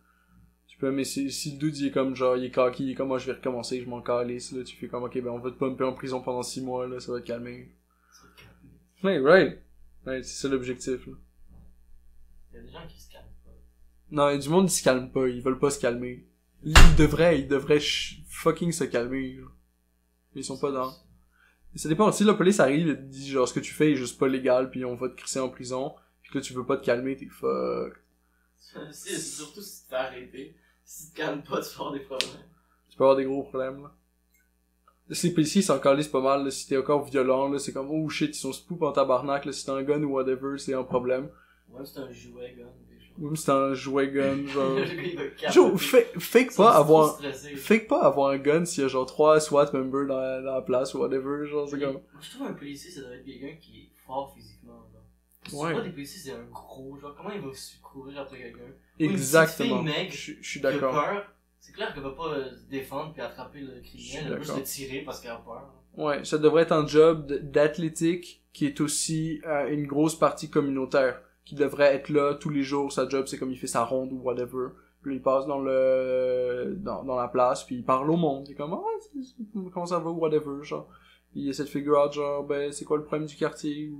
Tu peux, mais si le dude, il est comme, genre, il est cocky, il est comme, moi, je vais recommencer, je m'en calisse, là, tu fais comme, ok, ben, on va te pumper en prison pendant 6 mois, là, ça va te calmer. Ça va te calmer. Ouais, right. Ouais, c'est ça l'objectif, là. Il y a des gens qui se calment pas. Non, il y a du monde qui se calme pas, ils veulent pas se calmer. Ils devraient fucking se calmer, là. Ils sont pas dans. Et ça dépend aussi, la police arrive et te dit, genre, ce que tu fais est juste pas légal, puis on va te crisser en prison, puis que là, tu veux pas te calmer, t'es fuck. C'est surtout si tu te fais arrêter. Si tu te calmes pas, tu vas avoir des problèmes. peux avoir des gros problèmes, là. Les policiers, c'est encore lisse pas mal, là. Si t'es encore violent, là, c'est comme, oh shit, ils sont spoop en tabarnak, là. Si t'as un gun ou whatever, c'est un problème. Même si c'est un jouet gun, quelque chose. Même si t'as un jouet gun, genre. Le gars, il va Joe, capoter. fake Ils pas sont avoir, trop stressés. fake pas avoir un gun s'il y a genre 3 SWAT members dans la place ou whatever, genre, c'est comme. Moi, je trouve un policier, ça doit être quelqu'un qui est fort physiquement, genre. Ouais. Souvent, des policiers, c'est un gros, genre, comment il va courir après quelqu'un? Exactement. Une petite fille maigre Je suis qui a d'accord. peur, c'est clair qu'elle va pas se défendre puis attraper le Je suis criminel, elle va juste d'accord. le tirer parce qu'elle a peur. Ouais, ça devrait être un job d'athlétique qui est aussi une grosse partie communautaire, qui devrait être là tous les jours. Sa job, c'est comme il fait sa ronde ou whatever. Puis il passe dans la place, puis il parle au monde. Il est comme, comment ça va, whatever, genre. Puis il essaie de figure out, genre, ben, c'est quoi le problème du quartier,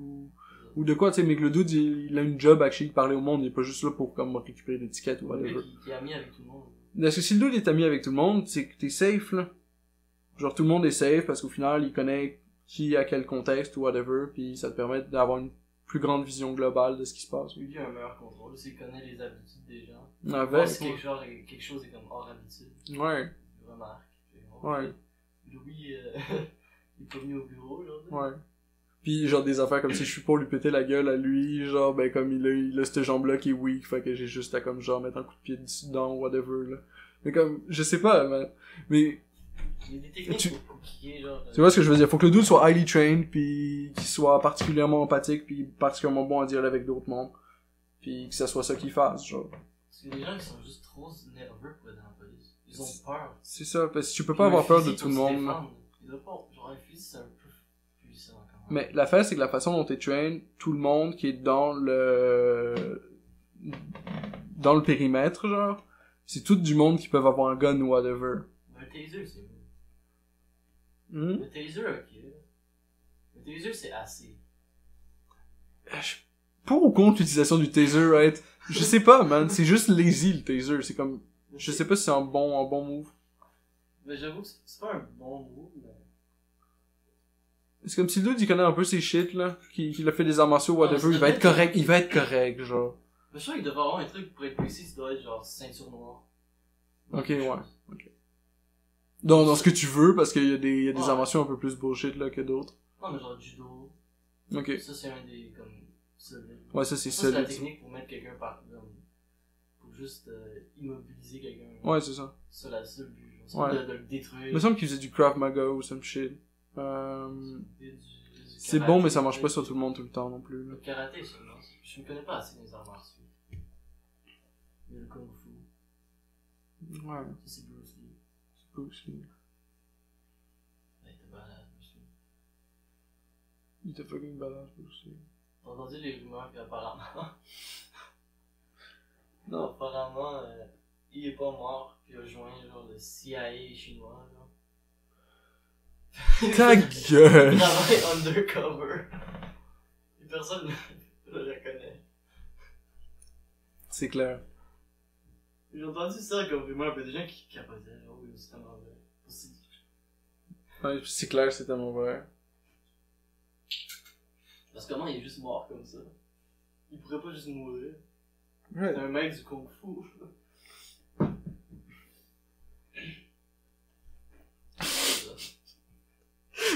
ou de quoi, tu sais, mais que le dude, il a une job, actually, de parler au monde, il est pas juste là pour, comme, récupérer des tickets ou Le whatever. gars qui est ami avec tout le monde. Parce que si le dude est ami avec tout le monde, c'est que t'es safe, là. Genre, tout le monde est safe, parce qu'au final, il connaît qui a quel contexte ou whatever, puis ça te permet d'avoir une plus grande vision globale de ce qui se passe. Lui, il a un meilleur contrôle, s'il connaît les habitudes des gens. Avec, Voir si quelque chose est comme hors habitude. ouais, Il remarque. ouais, Louis, il est pas venu au bureau aujourd'hui. ouais. Puis genre des affaires comme si je suis pour lui péter la gueule à lui, genre ben comme il a cette jambe-là qui est weak, fait que j'ai juste à comme genre mettre un coup de pied dedans ou whatever là. Mais comme, je sais pas, mais Il y a des techniques Tu- pour cookier, genre. tu vois ce que je veux dire, faut que le dude soit highly trained, puis qu'il soit particulièrement empathique, puis particulièrement bon à dialoguer avec d'autres mondes, puis que ça soit ça qu'il fasse, genre. Parce qu'il y a des gens qui sont juste trop nerveux pour être dans la police. Ils ont peur. C'est ça, parce que tu peux pas avoir peur de Un tout le fusil pour se monde, là. défendre. Ils ont pas. Genre, un fusil, c'est un peu puissant quand même. Mais l'affaire, c'est que la façon dont t'es train, tout le monde qui est dans le périmètre, genre, c'est tout du monde qui peuvent avoir un gun ou whatever. Un taser, c'est mieux. Hmm? Le taser, ok. Le taser, c'est assez. Pour ou contre l'utilisation du taser, right? Je sais pas, man. C'est juste lazy, le taser. C'est comme, je sais pas si c'est un bon move. Mais j'avoue que c'est pas un bon move, mais. C'est comme si le dude, il connaît un peu ses shit, là. Qu'il a fait des arts martiaux, whatever. Ah, Il va être correct, genre. Mais je crois qu'il devrait avoir un truc pour être policier, ça doit être genre ceinture noire. Ok, Quelque ouais. chose. Dans ce que tu veux, parce qu'il y a des Ouais. arts martiaux un peu plus bullshit, là, que d'autres. Non, mais genre judo. Ok. Ça, c'est un des, comme, solides. Ouais, ça, c'est Ça, c'est la solide. technique pour mettre quelqu'un par, comme, pour juste immobiliser quelqu'un. Ouais, c'est ça. C'est la seule but. genre. C'est Ouais. pas de le détruire. Il me semble qu'il faisait du Krav Maga ou some shit. C'est bon, mais ça marche pas sur tout le monde tout le temps non plus, là. Le karaté, seulement. Je ne connais pas assez les arts martiaux. Il y a le kung fu. Ouais, Ça, c'est Bruce Lee. c'est pas aussi. Ouais, t'es malade, Bruce Lee. Il était fucking badass aussi. T'as entendu les rumeurs qu'apparemment. Non. Apparemment, il est pas mort, puis il a joint genre le CIA chinois, genre. Ta gueule! Il travaille undercover. Et personne ne le reconnaît. C'est clair. J'ai entendu ça comme rumeur, mais des gens qui capotaient, genre, oui, c'est tellement vrai. Aussi. Ouais, c'est clair, c'est tellement vrai. Parce que comment il est juste mort comme ça? Il pourrait pas juste mourir. Ouais. C'est un mec du kung fu.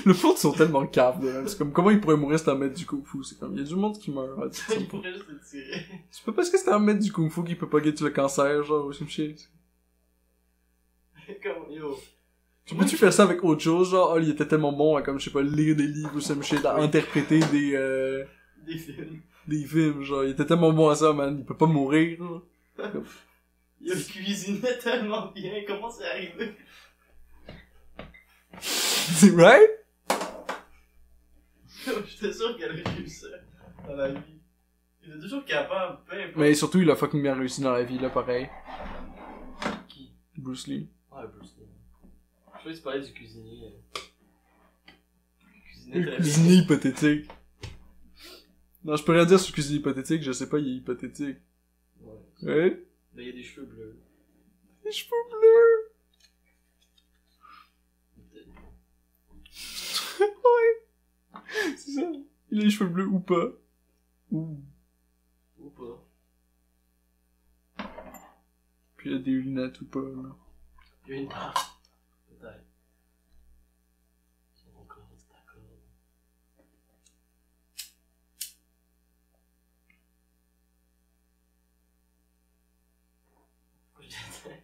Le fond, ils sont tellement caves, là. C'est comme, comment il pourrait mourir si t'es un maître du kung fu? C'est comme, il y a du monde qui meurt. Hein, Il pourrait juste le tirer. c'est pas parce que c'est un maître du kung fu qui peut pas guérir le cancer, genre, ou some shit. Comme, yo. Tu peux-tu faire ça avec autre chose, genre, oh, il était tellement bon à, comme, je sais pas, lire des livres ou some shit, à interpréter Des films. des films, genre, il était tellement bon à ça, man, il peut pas mourir, genre. Il a cuisiné tellement bien, comment c'est arrivé? C'est right? J'étais sûr qu'elle aurait réussi dans la vie. Il est toujours capable, peu importe. Mais surtout, il a fucking bien réussi dans la vie, là, pareil. Qui? Bruce Lee. Ouais, Bruce Lee. Je crois que tu parlais du cuisinier. Cuisinier Le très bien. cuisinier hypothétique. Non, je peux rien dire sur le cuisinier hypothétique, je sais pas, il est hypothétique. Ouais. Ouais? Mais il y a des cheveux bleus. Les cheveux bleus! Ouais! C'est ça. Il a les cheveux bleus ou pas. Ou. Ou pas. Puis il a des lunettes ou pas, là. Il y a une barbe. Peut-être. Son corps, c'est d'accord. Pourquoi je l'étais?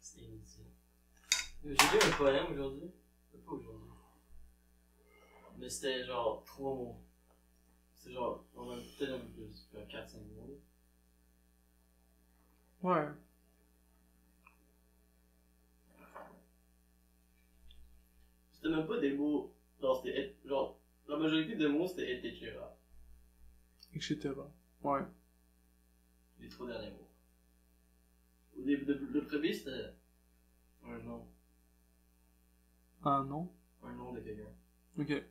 C'est inutile. J'ai lu un poème aujourd'hui. Pas aujourd'hui. Mais c'était genre 3 mots. C'est genre, on a peut-être un peu plus, 4-5 mots. Ouais. C'était même pas des mots. Genre, c'était. Genre, la majorité des mots c'était etc. Etc. Ouais. Les 3 derniers mots. Au début, le premier c'était. Un nom. Ah non? Un nom de quelqu'un. Ok.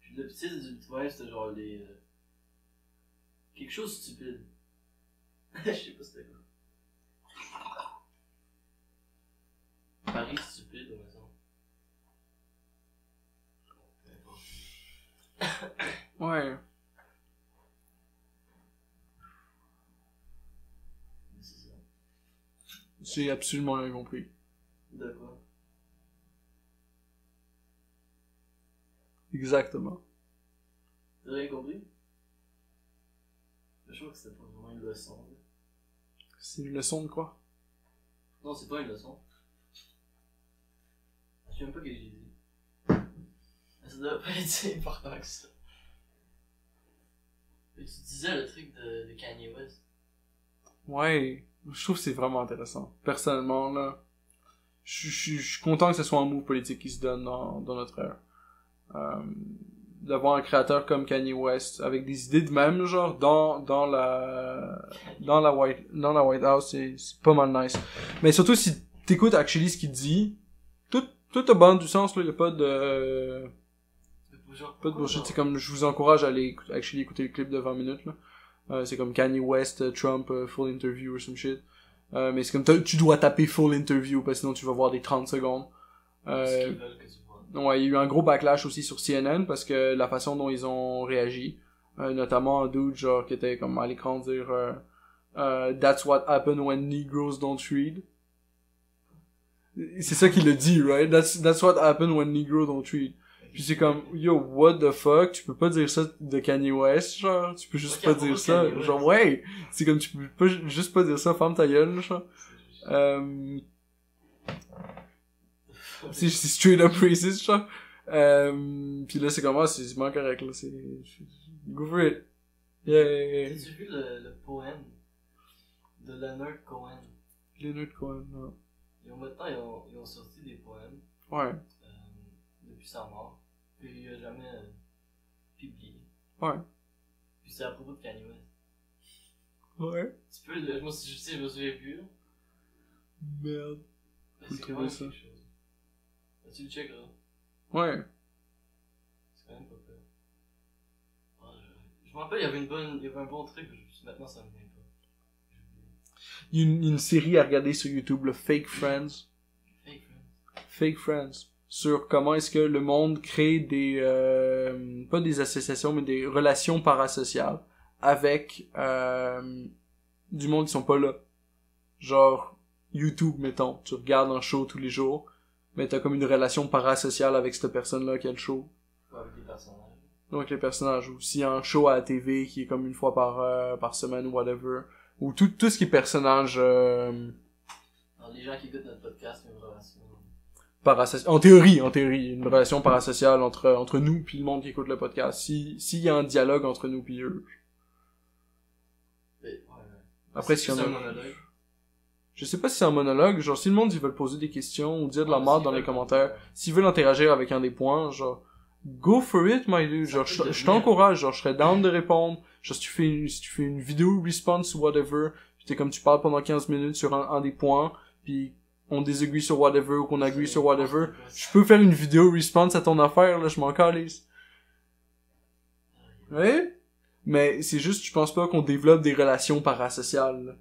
Puis le petit du poème c'était genre les. Quelque chose de stupide. Je sais pas c'était quoi. Paris stupide, on va dire. Ouais. C'est ça. J'ai absolument rien compris. D'accord. Exactement. T'as rien compris? Je crois que c'était pas vraiment une leçon. Là. C'est une leçon de quoi? Non, c'est pas une leçon. Je sais même pas ce que j'ai dit. Ça doit pas être si important que ça. Mais tu disais le truc de Kanye West. Ouais. Je trouve que c'est vraiment intéressant. Personnellement, là, je suis content que ce soit un move politique qui se donne dans notre ère. D'avoir un créateur comme Kanye West avec des idées de même genre dans la White House, c'est pas mal nice. Mais surtout si t'écoutes actually ce qu'il dit, tout a bon du sens là, y a pas de bullshit. C'est comme je vous encourage à aller actually écouter le clip de 20 minutes là. C'est comme Kanye West Trump full interview or some shit. Mais c'est comme tu dois taper full interview parce que sinon tu vas voir des 30 secondes. Ce qu'ils veulent que tu vois. Ouais, il y a eu un gros backlash aussi sur CNN parce que la façon dont ils ont réagi, notamment un dude genre qui était comme à l'écran dire That's what happened when Negroes don't read. C'est ça qu'il le dit, right? That's what happened when Negroes don't read. Puis c'est comme yo, what the fuck, tu peux pas dire ça de Kanye West, genre, tu peux juste Ok, pas dire ça, Kanye West. genre ouais, c'est comme tu peux pas juste pas dire ça, ferme ta gueule, genre. C'est straight up racist, genre. Pis là, c'est comme, c'est vraiment correct, là. Go for it. Yeah. As-tu vu le poème de Leonard Cohen? Leonard Cohen, non. Maintenant, ils ont sorti des poèmes Ouais. depuis sa mort, puis il a jamais publié. Ouais. Puis c'est à propos de Kanye West. Ouais. Tu peux le. Moi, si je me souviens plus. Là. Merde. Mais Faut c'est trouver quand même ça. quelque chose. Tu le checkeras. Ouais. C'est quand même pas peur. Ah, je me rappelle, il y avait un bon truc, maintenant ça me vient pas. Il y a une série à regarder sur YouTube, le Fake Friends. Fake Friends. Fake Friends. Sur comment est-ce que le monde crée des, pas des associations, mais des relations parasociales avec, du monde qui sont pas là. Genre, YouTube, mettons. Tu regardes un show tous les jours, mais t'as comme une relation parasociale avec cette personne-là qui a le show. Ou avec les personnages. Donc les personnages, ou s'il y a un show à la TV qui est comme une fois par semaine ou whatever, ou tout ce qui est personnage Alors, les gens qui écoutent notre podcast, ont une relation. en théorie, une relation parasociale entre nous puis le monde qui écoute le podcast. S'il y a un dialogue entre nous puis eux. Mais, ouais. Après, c'est s'il y en a... un monologue. Je sais pas si c'est un monologue, genre si le monde ils veulent poser des questions ou dire de la Ouais, merde s'ils dans les veulent, commentaires, ouais. s'ils veulent interagir avec un des points, genre go for it my dude, Ça genre peut je devenir- t'encourage, genre je serais down de répondre, genre si tu fais une vidéo response ou whatever, puis t'es comme tu parles pendant 15 minutes sur un des points, puis on désagree sur whatever ou qu'on agree sur whatever, je peux faire une vidéo response à ton affaire là, je m'en calisse. Ouais? Mais c'est juste je pense pas qu'on développe des relations parasociales. Là.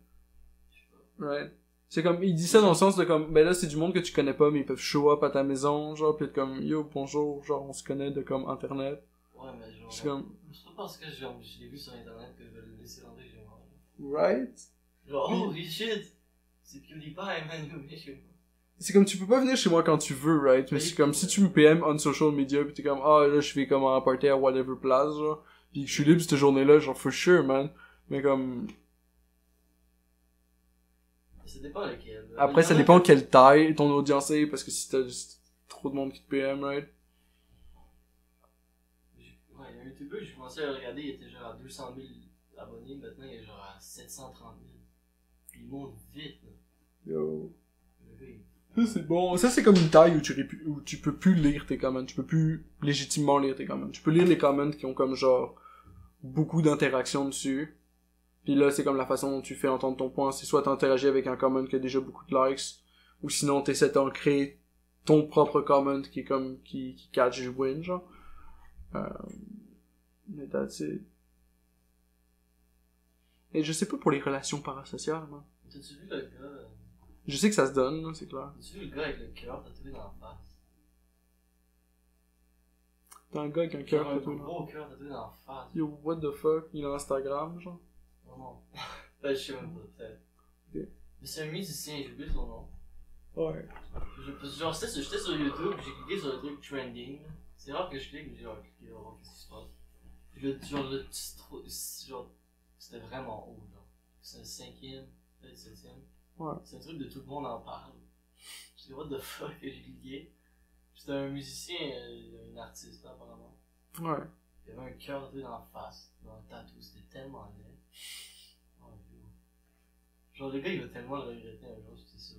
Ouais. C'est comme, il dit ça dans le sens de comme, ben là, c'est du monde que tu connais pas, mais ils peuvent show up à ta maison, genre, pis être comme, yo, bonjour, genre, on se connaît de comme internet. Ouais, mais genre. C'est comme, C'est pas parce que je l'ai vu sur internet que je vais le laisser rentrer chez moi. right? Genre, Oui. holy shit! C'est PewDiePie, man, chez moi. C'est comme, tu peux pas venir chez moi quand tu veux, right? Mais c'est comme, si tu me PM on social media, pis t'es comme, ah, là, je fais comme un party à whatever place, genre. Pis que je suis libre cette journée-là, genre, for sure, man. Mais comme, Ça dépend lequel. après, ça dépend quelle taille ton audience est, parce que si t'as juste trop de monde qui te PM, right? Ouais, il y a un YouTuber, j'ai commencé à le regarder, il était genre à 200 000 abonnés, maintenant il est genre à 730 000. Puis il monte vite, là. Yo. Le gars, il... Ça, c'est bon. Ça, c'est comme une taille où tu peux plus lire tes comments. Tu peux plus légitimement lire tes comments. Tu peux lire les comments qui ont comme genre beaucoup d'interactions dessus. Puis là, c'est comme la façon dont tu fais entendre ton point. C'est soit t'interagis avec un comment qui a déjà beaucoup de likes, ou sinon t'essaies d'en créer ton propre comment qui est comme, qui catch du win, genre. Mais that's it. Et je sais pas pour les relations parasociales, man. T'as-tu vu le gars... Je sais que ça se donne, là, c'est clair. T'as-tu vu le gars avec le cœur tatoué dans la face? T'as un gars avec un cœur Un tatoué. gros cœur tatoué dans la face. Yo, what the fuck? Il a Instagram, genre? Non, non. Ben, je sais même pas, peut-être. Ok. Mais c'est un musicien, j'ai oublié son nom. Ouais. Genre, j'étais sur YouTube, j'ai cliqué sur le truc trending. C'est rare que je clique, mais j'ai genre cliqué, on va voir qu'est-ce qui se passe. Puis le titre, genre, c'était vraiment haut, genre. C'est le 5e, peut-être 7e. Ouais. C'est un truc de tout le monde en parle. J'ai dit, what the fuck, que j'ai cliqué. C'était un musicien, un artiste, là, apparemment. Ouais. Il y avait un cœur tatoué dans la face, dans le tatou, c'était tellement laid. Oh, yo. Genre, le gars, il va tellement le regretter un jour, c'était sûr.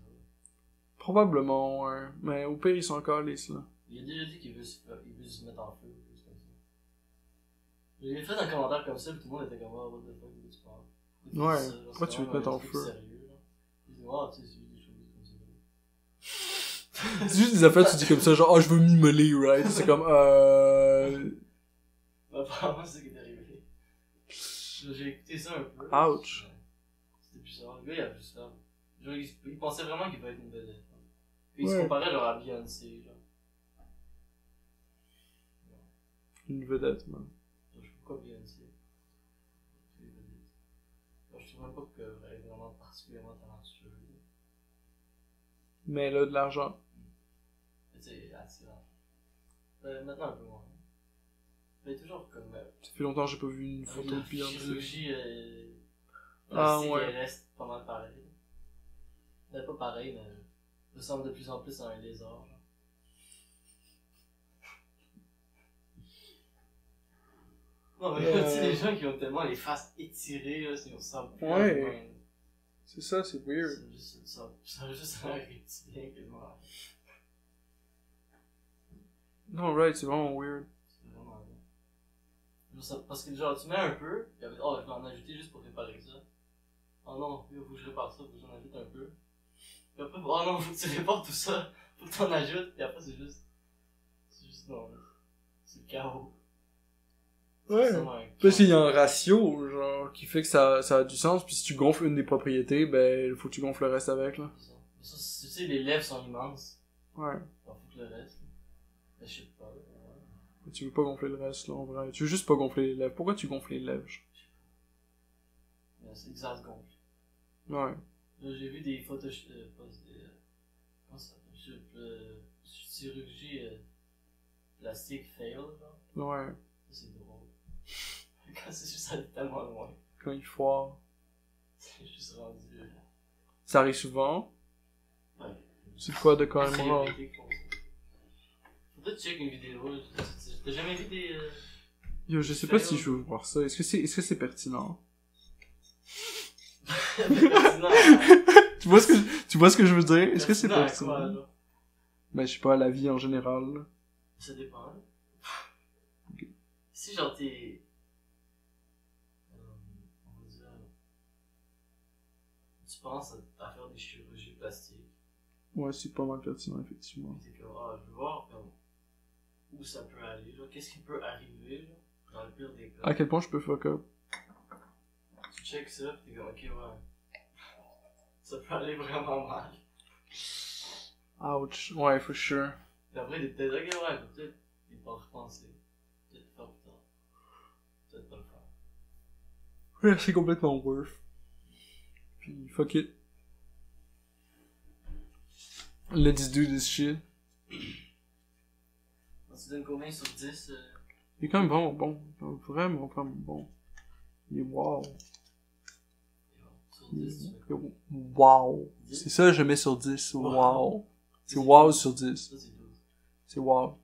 Probablement, ouais. Mais au pire, ils sont encore lisses, là. Il a déjà dit qu'il veut se mettre en feu, ou quelque chose comme ça. J'ai fait un commentaire comme ça, puis tout le monde était comme, oh, what the fuck, de quoi tu parles? Ouais, pourquoi tu veux te mettre en feu? Sérieux, là. Il dit, oh, tu sais, c'est des choses comme ça. C'est juste des affaires, tu dis comme ça, genre, oh, je veux m'immoler, right? C'est comme, Apparemment, c'est ce qui est arrivé. J'ai écouté ça un peu. Ouch. Ouais. C'était bizarre. Le gars, il a vu ça. Genre, il pensait vraiment qu'il pouvait être une vedette. Puis il se Ouais. comparait genre à Beyoncé, genre. une vedette, man. Je sais pas pourquoi Beyoncé. C'est une vedette. Moi, je trouve même pas qu'elle est vraiment particulièrement talentueuse. Mais là, de l'argent. Mais tu sais, attirant. Maintenant un peu moins. Mais toujours comme. Ça fait longtemps que j'ai pas vu une photo de La Beyoncé. chirurgie Ah, plastique, ouais. elle reste pas mal pareil. Elle est pas pareil, mais elle ressemble de plus en plus à un lézard. Genre. Non, mais tu sais, les gens qui ont tellement les faces étirées, là, c'est ça. Ouais. C'est ça, c'est weird. C'est juste ça. Ça juste un reptilien quasiment. Non, right, c'est vraiment weird. C'est vraiment bien. Genre, ça, parce que genre, tu mets un peu, puis après, oh, je vais en ajouter juste pour réparer ça. Oh non, il faut que je répare ça, faut que j'en ajoute un peu. Puis après, oh non, faut que tu répares tout ça, faut que t'en ajoutes, puis après, c'est juste. Non, c'est le chaos. Ouais. C'est vraiment un Parce qu'il y a chaos. un ratio, genre, qui fait que ça a du sens, puis si tu gonfles une des propriétés, ben, il faut que tu gonfles le reste avec, là. C'est ça. Mais ça, tu sais, les lèvres sont immenses. Ouais. Alors, faut que le reste. Mais je sais pas. Ouais. Tu veux pas gonfler le reste, là, en vrai. Tu veux juste pas gonfler les lèvres. Pourquoi tu gonfles les lèvres? Mais c'est que ça se gonfle. Ouais. Là, j'ai vu des photos. Pas des. Comment ça s'appelle? Chirurgie plastique fail, genre. Ouais. Ça, c'est drôle. Quand c'est juste allé tellement loin. Quand il foire. C'est juste rendu. Ça arrive souvent. Ouais. C'est quoi de quand même C'est rare? évité qu'on sait. Faudrait que tu checkes une vidéo. T'as jamais vu des. Yo, je sais pas si je veux voir ça. Est-ce que c'est pertinent? Pertinent. Tu vois ce que je veux dire? Est-ce que c'est Pertinent à pertinent? quoi, là? Ben, je sais pas, la vie en général, là. Ça dépend. Ok. Si genre t'es. On va dire. Tu penses à faire des chirurgies plastiques. Ouais, c'est pas mal pertinent, effectivement. Puis t'es comme, ah, je veux voir comme, où ça peut aller, genre, qu'est-ce qui peut arriver, genre, dans le pire des cas. À quel point je peux fuck up? Tu check ça, pis t'es comme, ok, ouais. Ça peut aller vraiment mal. Ouch. Ouais, for sure. Puis après, t'es peut-être, ok, ouais, peut-être, il va repenser. Peut-être le faire plus tard. Peut-être pas le faire. Ouais, c'est complètement worth. Puis, fuck it. Let's do this shit. Tu donnes combien sur 10? Il est quand même vraiment bon. Vraiment, vraiment bon. Il est wow. Sur 10, tu mets quoi? Wow. 10? C'est ça, je mets sur 10. Wow. Wow. C'est wow sur 10. Ça, c'est 12. C'est wow.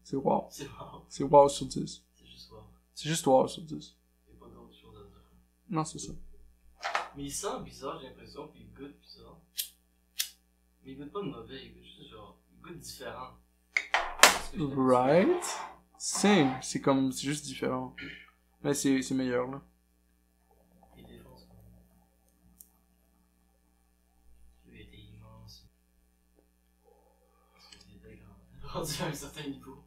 C'est wow. C'est wow. C'est wow sur 10. C'est juste wow. C'est juste wow sur 10. Y'a pas d'autre chose à dire. Non, c'est ça. Mais il sent bizarre, j'ai l'impression, pis il goûte bizarre. Mais il goûte pas de mauvais, il goûte juste genre. Il goûte différent. C'est ce que je t'aime. Right? Same. C'est comme, c'est juste différent. Mais c'est meilleur, là. Il défonce. Lui était immense. Parce qu'il était grand. Rendu à un certain niveau.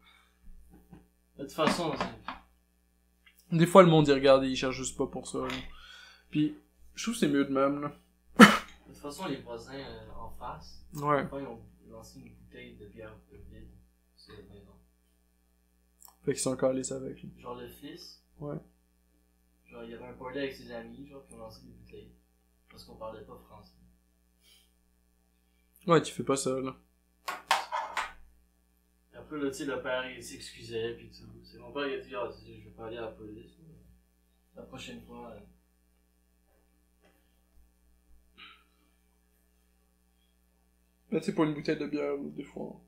De toute façon, c'est. Des fois, le monde, il regarde et il cherche juste pas pour ça, là. Puis, je trouve que c'est mieux de même, là. De toute façon, les voisins en face, Ouais. quand ils ont lancé une bouteille de bière vide sur la maison. Fait qu'ils sont calés avec, là. Genre le fils, Ouais. genre il y avait un party avec ses amis, genre, qui ont lancé des bouteilles. Parce qu'on parlait pas français. Ouais, tu fais pas ça, là. Et après, là, tu sais, le père, il s'excusait, pis tout. C'est mon père, il a dit, ah, je vais pas aller à la police. La prochaine fois. Mais tu sais, pour une bouteille de bière, des fois.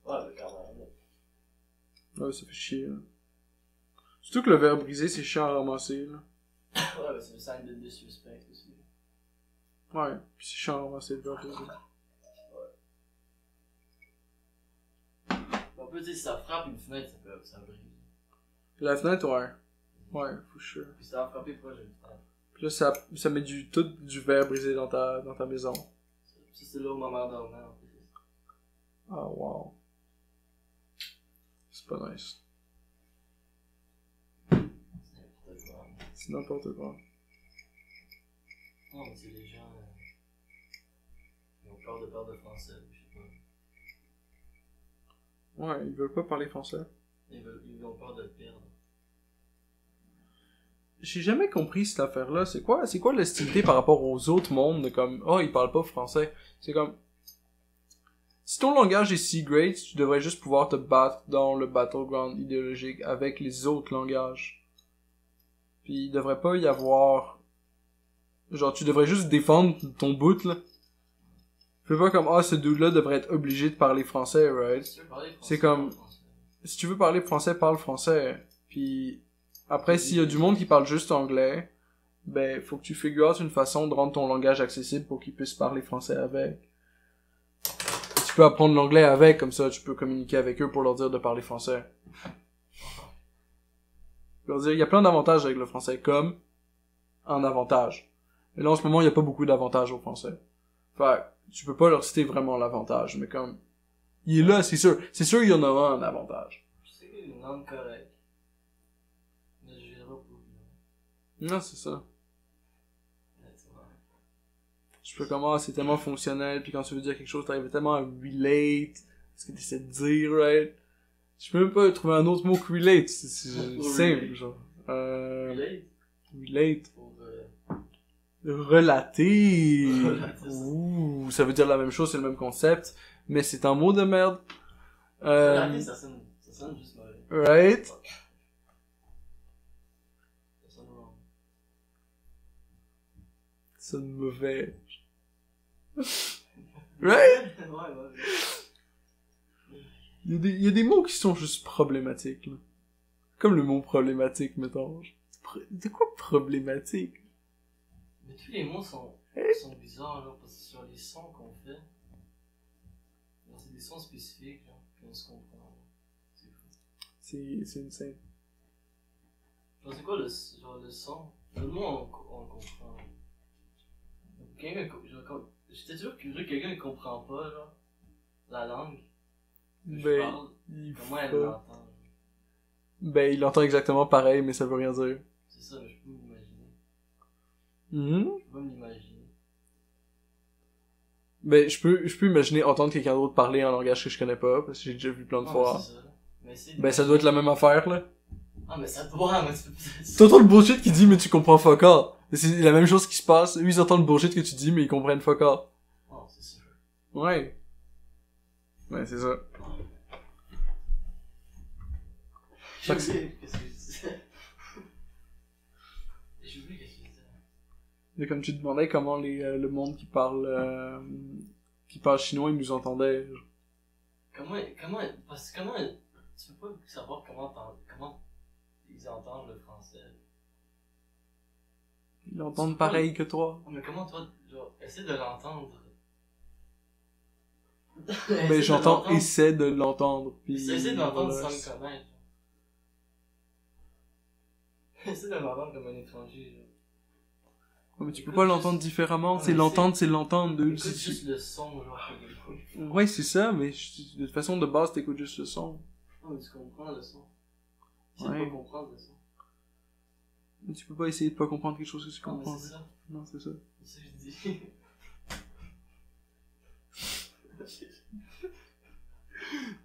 Ouais, mais quand même. Ouais, ça fait chier, là. Surtout que le verre brisé, c'est chiant à ramasser, là. Ouais, mais c'est un signe de disrespect aussi. Ouais, pis c'est chiant à ramasser le verre brisé. On peut dire, si ça frappe une fenêtre, ça brise. La fenêtre, ouais. Ouais, faut sure. Puis ça a frappé proche d'une fenêtre. Puis là, ça met tout du verre brisé dans ta maison. Ça, c'est là où ma mère dormait, en plus. Ah, wow. C'est pas nice. C'est n'importe quoi. C'est n'importe quoi. Non, mais c'est les gens. Ils ont peur de perdre le français, je sais pas. Ouais, ils veulent pas parler français. Ils ont peur de le perdre. J'ai jamais compris cette affaire-là. C'est quoi l'hostilité par rapport aux autres mondes de comme, oh, ils parlent pas français. C'est comme, si ton langage est si great, tu devrais juste pouvoir te battre dans le battleground idéologique avec les autres langages. Puis il devrait pas y avoir, genre, tu devrais juste défendre ton bout, là. Fais pas comme, ah, ce dude-là devrait être obligé de parler français, right? Si tu veux parler français, C'est comme- parle français. Si tu veux parler français, parle français. Puis après, s'il y a du monde qui parle juste anglais, ben, faut que tu figures out une façon de rendre ton langage accessible pour qu'ils puissent parler français avec. Tu peux apprendre l'anglais avec, comme ça, tu peux communiquer avec eux pour leur dire de parler français. Leur dire, il y a plein d'avantages avec le français, comme un avantage. Mais là, en ce moment, il y a pas beaucoup d'avantages au français. Fait, tu peux pas leur citer vraiment l'avantage, mais comme, il est là, c'est sûr. C'est sûr, il y en aura un avantage. Je sais qu'il y a une langue correcte. Mais je verrai pas. Non, c'est ça. Honnêtement. Je peux comment c'est tellement fonctionnel, puis quand tu veux dire quelque chose, t'arrives tellement à relate, ce que t'essaies de dire, right? Je peux même pas trouver un autre mot que relate, c'est simple, Relate. genre. Relate Relate. pour Relater. Relater, ça. Ouh, ça veut dire la même chose, c'est le même concept, mais c'est un mot de merde. relater, ça sonne juste mauvais. Right? Ça sonne wrong. C'est mauvais. Right? Ouais. Il y a des mots qui sont juste problématiques, là. Comme le mot problématique, mettons. C'est quoi problématique? Mais tous les mots sont bizarres, là, parce que sur les sons qu'on fait, genre, c'est des sons spécifiques, genre, puis on se comprend. Là. C'est fou. C'est insane. Genre, c'est quoi le son? Nous, on comprend. J'étais sûr que quelqu'un ne comprend pas, genre, la langue que je Ben, parle. il Comment elle faut- l'entend? Ben, il entend exactement pareil, mais ça veut rien dire. C'est ça, mais je peux m'imaginer. Mhm. Je peux m'imaginer. Ben, je peux imaginer entendre quelqu'un d'autre parler un langage que je connais pas, parce que j'ai déjà vu plein de fois. C'est ça. Mais essaye Ben, ça doit être la même affaire, là. Ah, mais ça doit, mais tu peux T'entends le bullshit qui dit, mais tu comprends fuck all. C'est la même chose qui se passe. Eux, ils entendent le bullshit que tu dis, mais ils comprennent fuck all. Oh, c'est sûr. Ouais. Ouais, c'est ça. J'ai oublié qu'est-ce que je disais. J'ai oublié qu'est-ce que je disais. Mais comme tu demandais comment le monde qui parle chinois, ils nous entendaient. Parce que comment, tu peux pas savoir comment ils entendent le français. Ils l'entendent pareil que toi. Mais comment toi, genre, essaie de l'entendre. Ben, j'entends essaie de l'entendre. Puis Essaie de l'entendre voilà. sans le connaître. Essaie de l'entendre comme un étranger. Genre. Ouais, mais tu peux Écoute pas juste- l'entendre différemment. Ouais, C'est mais l'entendre, c'est l'entendre. Écoute juste le son, genre, Ouais, c'est ça, mais de toute façon, de base, t'écoutes juste le son. Non, mais tu comprends le son. Essaie Ouais. de pas comprendre le son. Mais tu peux pas essayer de pas comprendre quelque chose que tu Non, mais comprends. c'est ça. Non, c'est ça. C'est ça que je dis.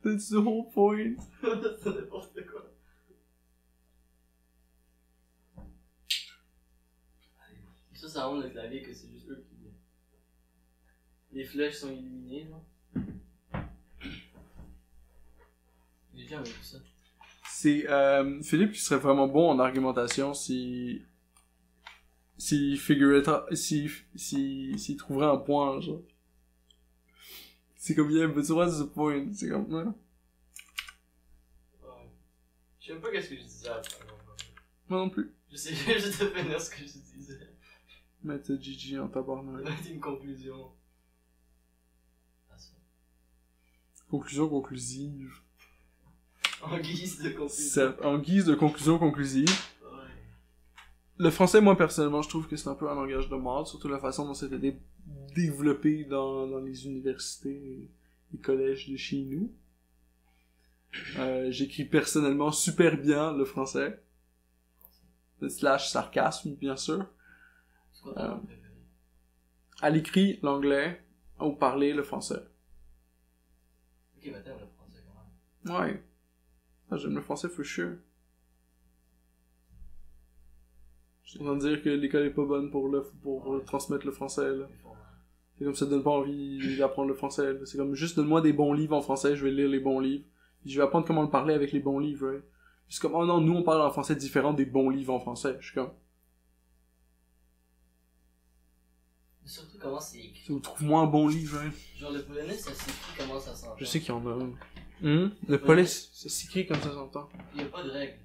That's the whole point. C'est n'importe quoi. Ça honte le clavier que c'est juste eux qui. Les flèches sont illuminées, genre. J'ai jamais vu ça. C'est Philippe qui serait vraiment bon en argumentation s'il s'il trouverait un point, genre. C'est comme, yeah, but what's the point? C'est comme, ouais. Ouais. Je sais même pas qu'est-ce que je disais après. Moi non plus. Je sais juste de finir ce que je disais. Mettre Gigi en tabarnak. C'était une conclusion. Ah, ça. Conclusion conclusive. En guise de conclusion. C'est en guise de conclusion conclusive. Ouais. Le français, moi, personnellement, je trouve que c'est un peu un langage de merde, surtout la façon dont c'était développé dans les universités et les collèges de chez nous. J'écris personnellement super bien le français. Slash sarcasme, bien sûr. C'est quoi ton langue préférée? À l'écrit, l'anglais. Au parler, le français. Ok, mais t'aimes le français quand même. Ouais. Ah, j'aime le français for sure. Je suis en train de dire que l'école est pas bonne pour Ouais. transmettre le français, là. Il faut- C'est comme ça donne pas envie d'apprendre le français, là. C'est comme juste donne-moi des bons livres en français, je vais lire les bons livres. Puis je vais apprendre comment le parler avec les bons livres, right? Puis c'est comme, oh non, nous on parle en français différent des bons livres en français. Je suis comme, Mais surtout comment c'est écrit. trouve-moi un bon livre, hein. Genre le polonais, ça s'écrit comment ça s'entend. Je sais qu'il y en a un. Le police, ça s'écrit comme ça s'entend. Il y a pas de règles.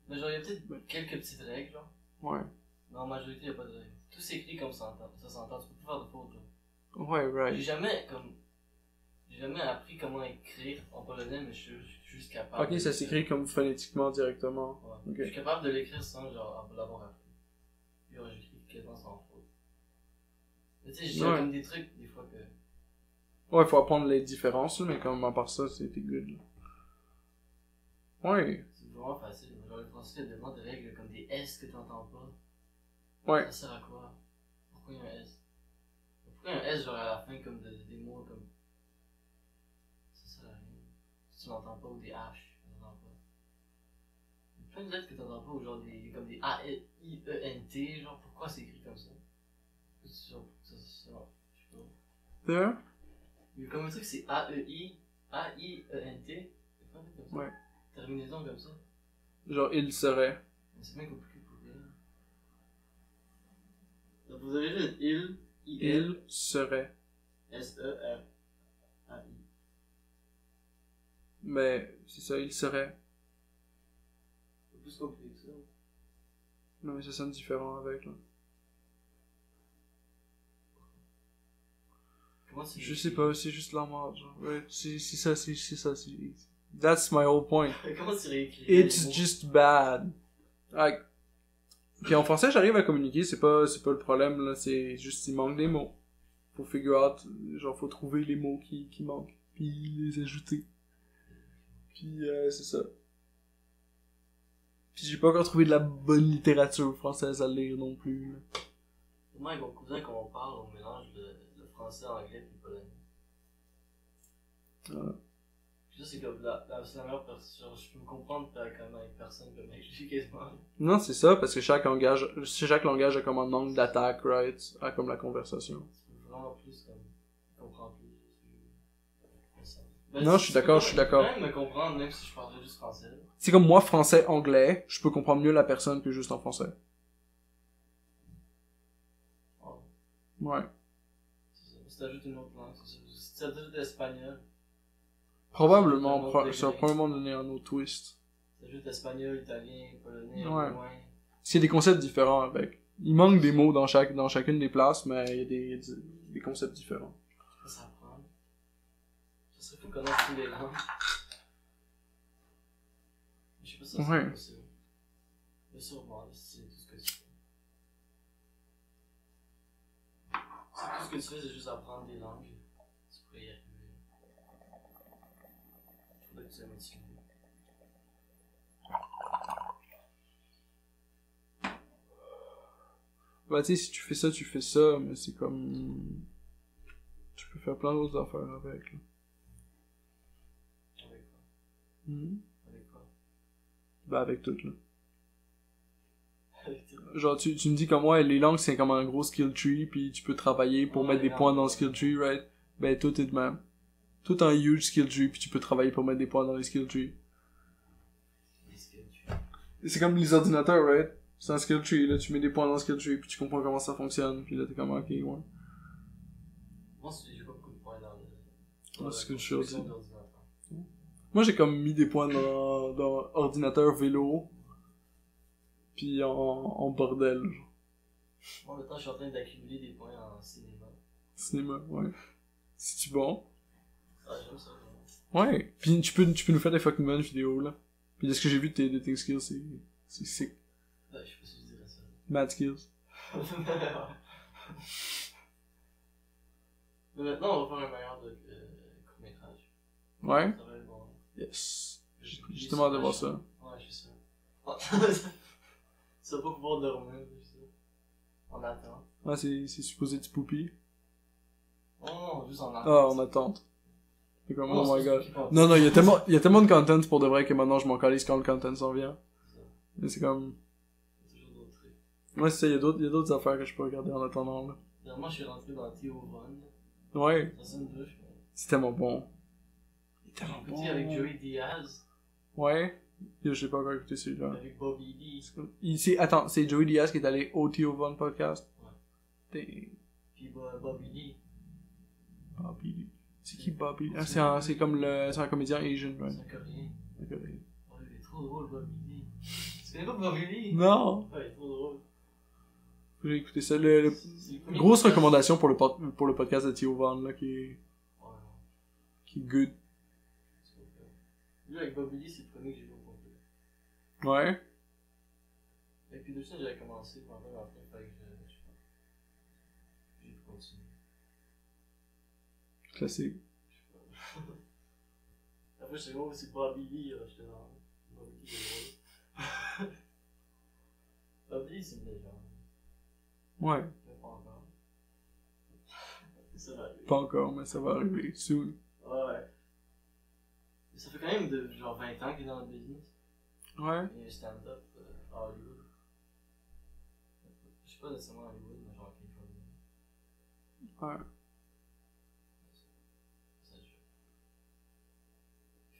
Mais genre, il y a peut-être quelques petites règles, genre. Ouais. Mais en majorité, il y a pas de règles. Tout s'écrit comme ça s'entend. Tu peux pas faire de faute, là. Ouais, right. J'ai jamais appris comment écrire en polonais, mais je suis juste capable. Ok, ça s'écrit comme phonétiquement directement. Ouais. Ok. Je suis capable de l'écrire sans genre l'avoir appris. Puis ouais, j'écris quasiment sans faute. Mais tu sais, j'ai Ouais. comme des trucs des fois que. Ouais, faut apprendre les différences, là, mais comme à part ça, c'était good, là. Ouais. C'est vraiment facile. Genre le français, il y a tellement de règles comme des S que t'entends pas. Ouais. Ça sert à quoi? Pourquoi il y a un S? Pourquoi il y a un S genre à la fin comme des mots comme. Ça sert à rien. Si tu n'entends pas ou des H, tu n'entends pas. Il y a plein de lettres que t'entends pas ou genre comme des A-I-E-N-T, genre pourquoi c'est écrit comme ça? Je sais pas. There? Il y a comme un truc c'est A-E-I-A-I-E-N-T. C'est pas un truc comme ça? Ouais. Terminaison comme ça. Genre, il serait. Mais c'est bien compliqué pour rien. Donc vous avez juste il, Il serait. S-E-R-A-I. Mais, c'est ça, il serait. C'est plus compliqué que ça. Non, mais ça sonne différent avec, là. Comment c'est Je sais pas, c'est juste la merde, genre. Ouais, c'est ça. That's my whole point. Comment c'est réécrit? It's just bad. Like, puis en français, j'arrive à communiquer, c'est pas le problème, là, c'est juste, il manque des mots. Faut figure out, genre, faut trouver les mots qui manquent, puis les ajouter. Puis, c'est ça. Puis j'ai pas encore trouvé de la bonne littérature française à lire non plus, là. Moi et mon cousin, quand on parle, on mélange le français, anglais puis polonais. Voilà. Puis ça, c'est comme c'est la meilleure personne. Genre, je peux me comprendre comme avec personne, comme avec lui quasiment. Non, c'est ça, parce que chaque langage a comme un angle d'attaque, right? A comme la conversation. Tu peux vraiment plus comme comprendre plus. Non, je suis d'accord. Tu peux quand même me comprendre, même si je parlerais juste français. C'est comme moi, français-anglais, je peux comprendre mieux la personne que juste en français. Oh. Ouais. C'est ça. Si t'ajoutes une autre langue, c'est ça. Si t'ajoutes l'espagnol. Probablement, ça va probablement donner un autre twist. Si t'ajoutes espagnol, italien, polonais, Ouais. roumain. Il y a des concepts différents avec. Il manque des mots dans chacune des places, mais il y a des concepts différents. Ça s'apprend. Ça serait fou de connaître tous les langues. Je sais pas si ça Ouais. c'est possible. Mais sûrement, c'est tout ce que tu fais. C'est tout ce que tu fais, c'est juste apprendre des langues. Tu pourrais y arriver. Je trouvais que tu es motivé. Bah, tu sais, si tu fais ça, mais c'est comme. Tu peux faire plein d'autres affaires avec, là. Avec quoi? Mhm. Avec quoi? Bah, avec tout, là. Avec tout. Genre, tu me dis comme, ouais, les langues, c'est comme un gros skill tree, puis tu peux travailler pour Ouais, mettre des points dans le ouais. skill tree, right? Ben, tout est de même. Tout un huge skill tree, puis tu peux travailler pour mettre des points dans les skill trees. Qu'est-ce que tu fais? C'est comme les ordinateurs, right? C'est un skill tree, là, tu mets des points dans le skill tree, puis tu comprends comment ça fonctionne, puis là, t'es comme, ok, ouais. Moi, j'ai pas beaucoup de points dans le. Ouais, c'est ce que je suis aussi. d'ordinateur. Moi, j'ai comme mis des points dans ordinateur vélo, puis en bordel, genre. Moi, maintenant, je suis en train d'accumuler des points en cinéma. Cinéma, ouais. C'est-tu bon? Ah, j'aime ça. Ouais. Puis tu peux nous faire des fucking bonnes vidéos, là. Puis de ce que j'ai vu de tes skills, c'est sick. Ouais, je sais pas si je dirais ça. Mad skills. Mais maintenant, on va faire un meilleur court-métrage. Ouais. Ça va être bon. Yes. J'ai justement hâte de voir ça. Ouais, je sais ça. Ça va pas pouvoir dormir, je sais. On attend. Ah, c'est supposé être poupie. Oh non, juste en attente. Ah, en attente. C'est comme, Non, oh my c'est god. ce qui compte. Non, il y a tellement de content pour de vrai que maintenant je m'en calisse quand le content s'en vient. C'est ça. Mais c'est comme, Il y a toujours d'autres trucs. ouais, c'est ça, il y a d'autres affaires que je peux regarder en attendant, là. Dernièrement, je suis rentré dans Theo Von. Ouais. Ça sonne deux, je pense. C'est tellement bon. Il est tellement Petit bon. avec Joey Diaz. Ouais. Yo, je sais pas encore écouter celui-là. Avec Bobby Lee. Attends, c'est Joey Diaz qui est allé au Theo Von podcast. Ouais. T'es... Puis Bobby Lee. Bobby Lee. C'est qui Bobby Lee? Ah, c'est comme c'est un comédien Asian, right? C'est un coréen. Un coréen. Oh, il est trop drôle, Bobby Lee. Tu connais pas Bobby Lee? Non! Ouais, il est trop drôle. J'ai écouté ça. C'est le premier Grosse podcast. recommandation pour le podcast de Theo Von, là, qui est good. Lui, avec Bobby Lee, c'est le premier que j'ai vu au complet. Ouais. Et puis, Peterson, j'avais commencé, puis après, fait que j'ai continué. Classique. Après, je sais pas c'est Bobby Lee, là, j'étais dans Bobby Lee, c'est drôle. Bobby Lee, c'est une légende. Ouais. Mais pas encore. Ça va arriver. Pas encore, mais ça va arriver. Soon. Ouais. Mais ça fait quand même genre 20 ans qu'il est dans le business. Ouais. Il y a un stand-up à Hollywood. Je sais pas nécessairement à Hollywood, mais genre Californie. Ouais. Ça, je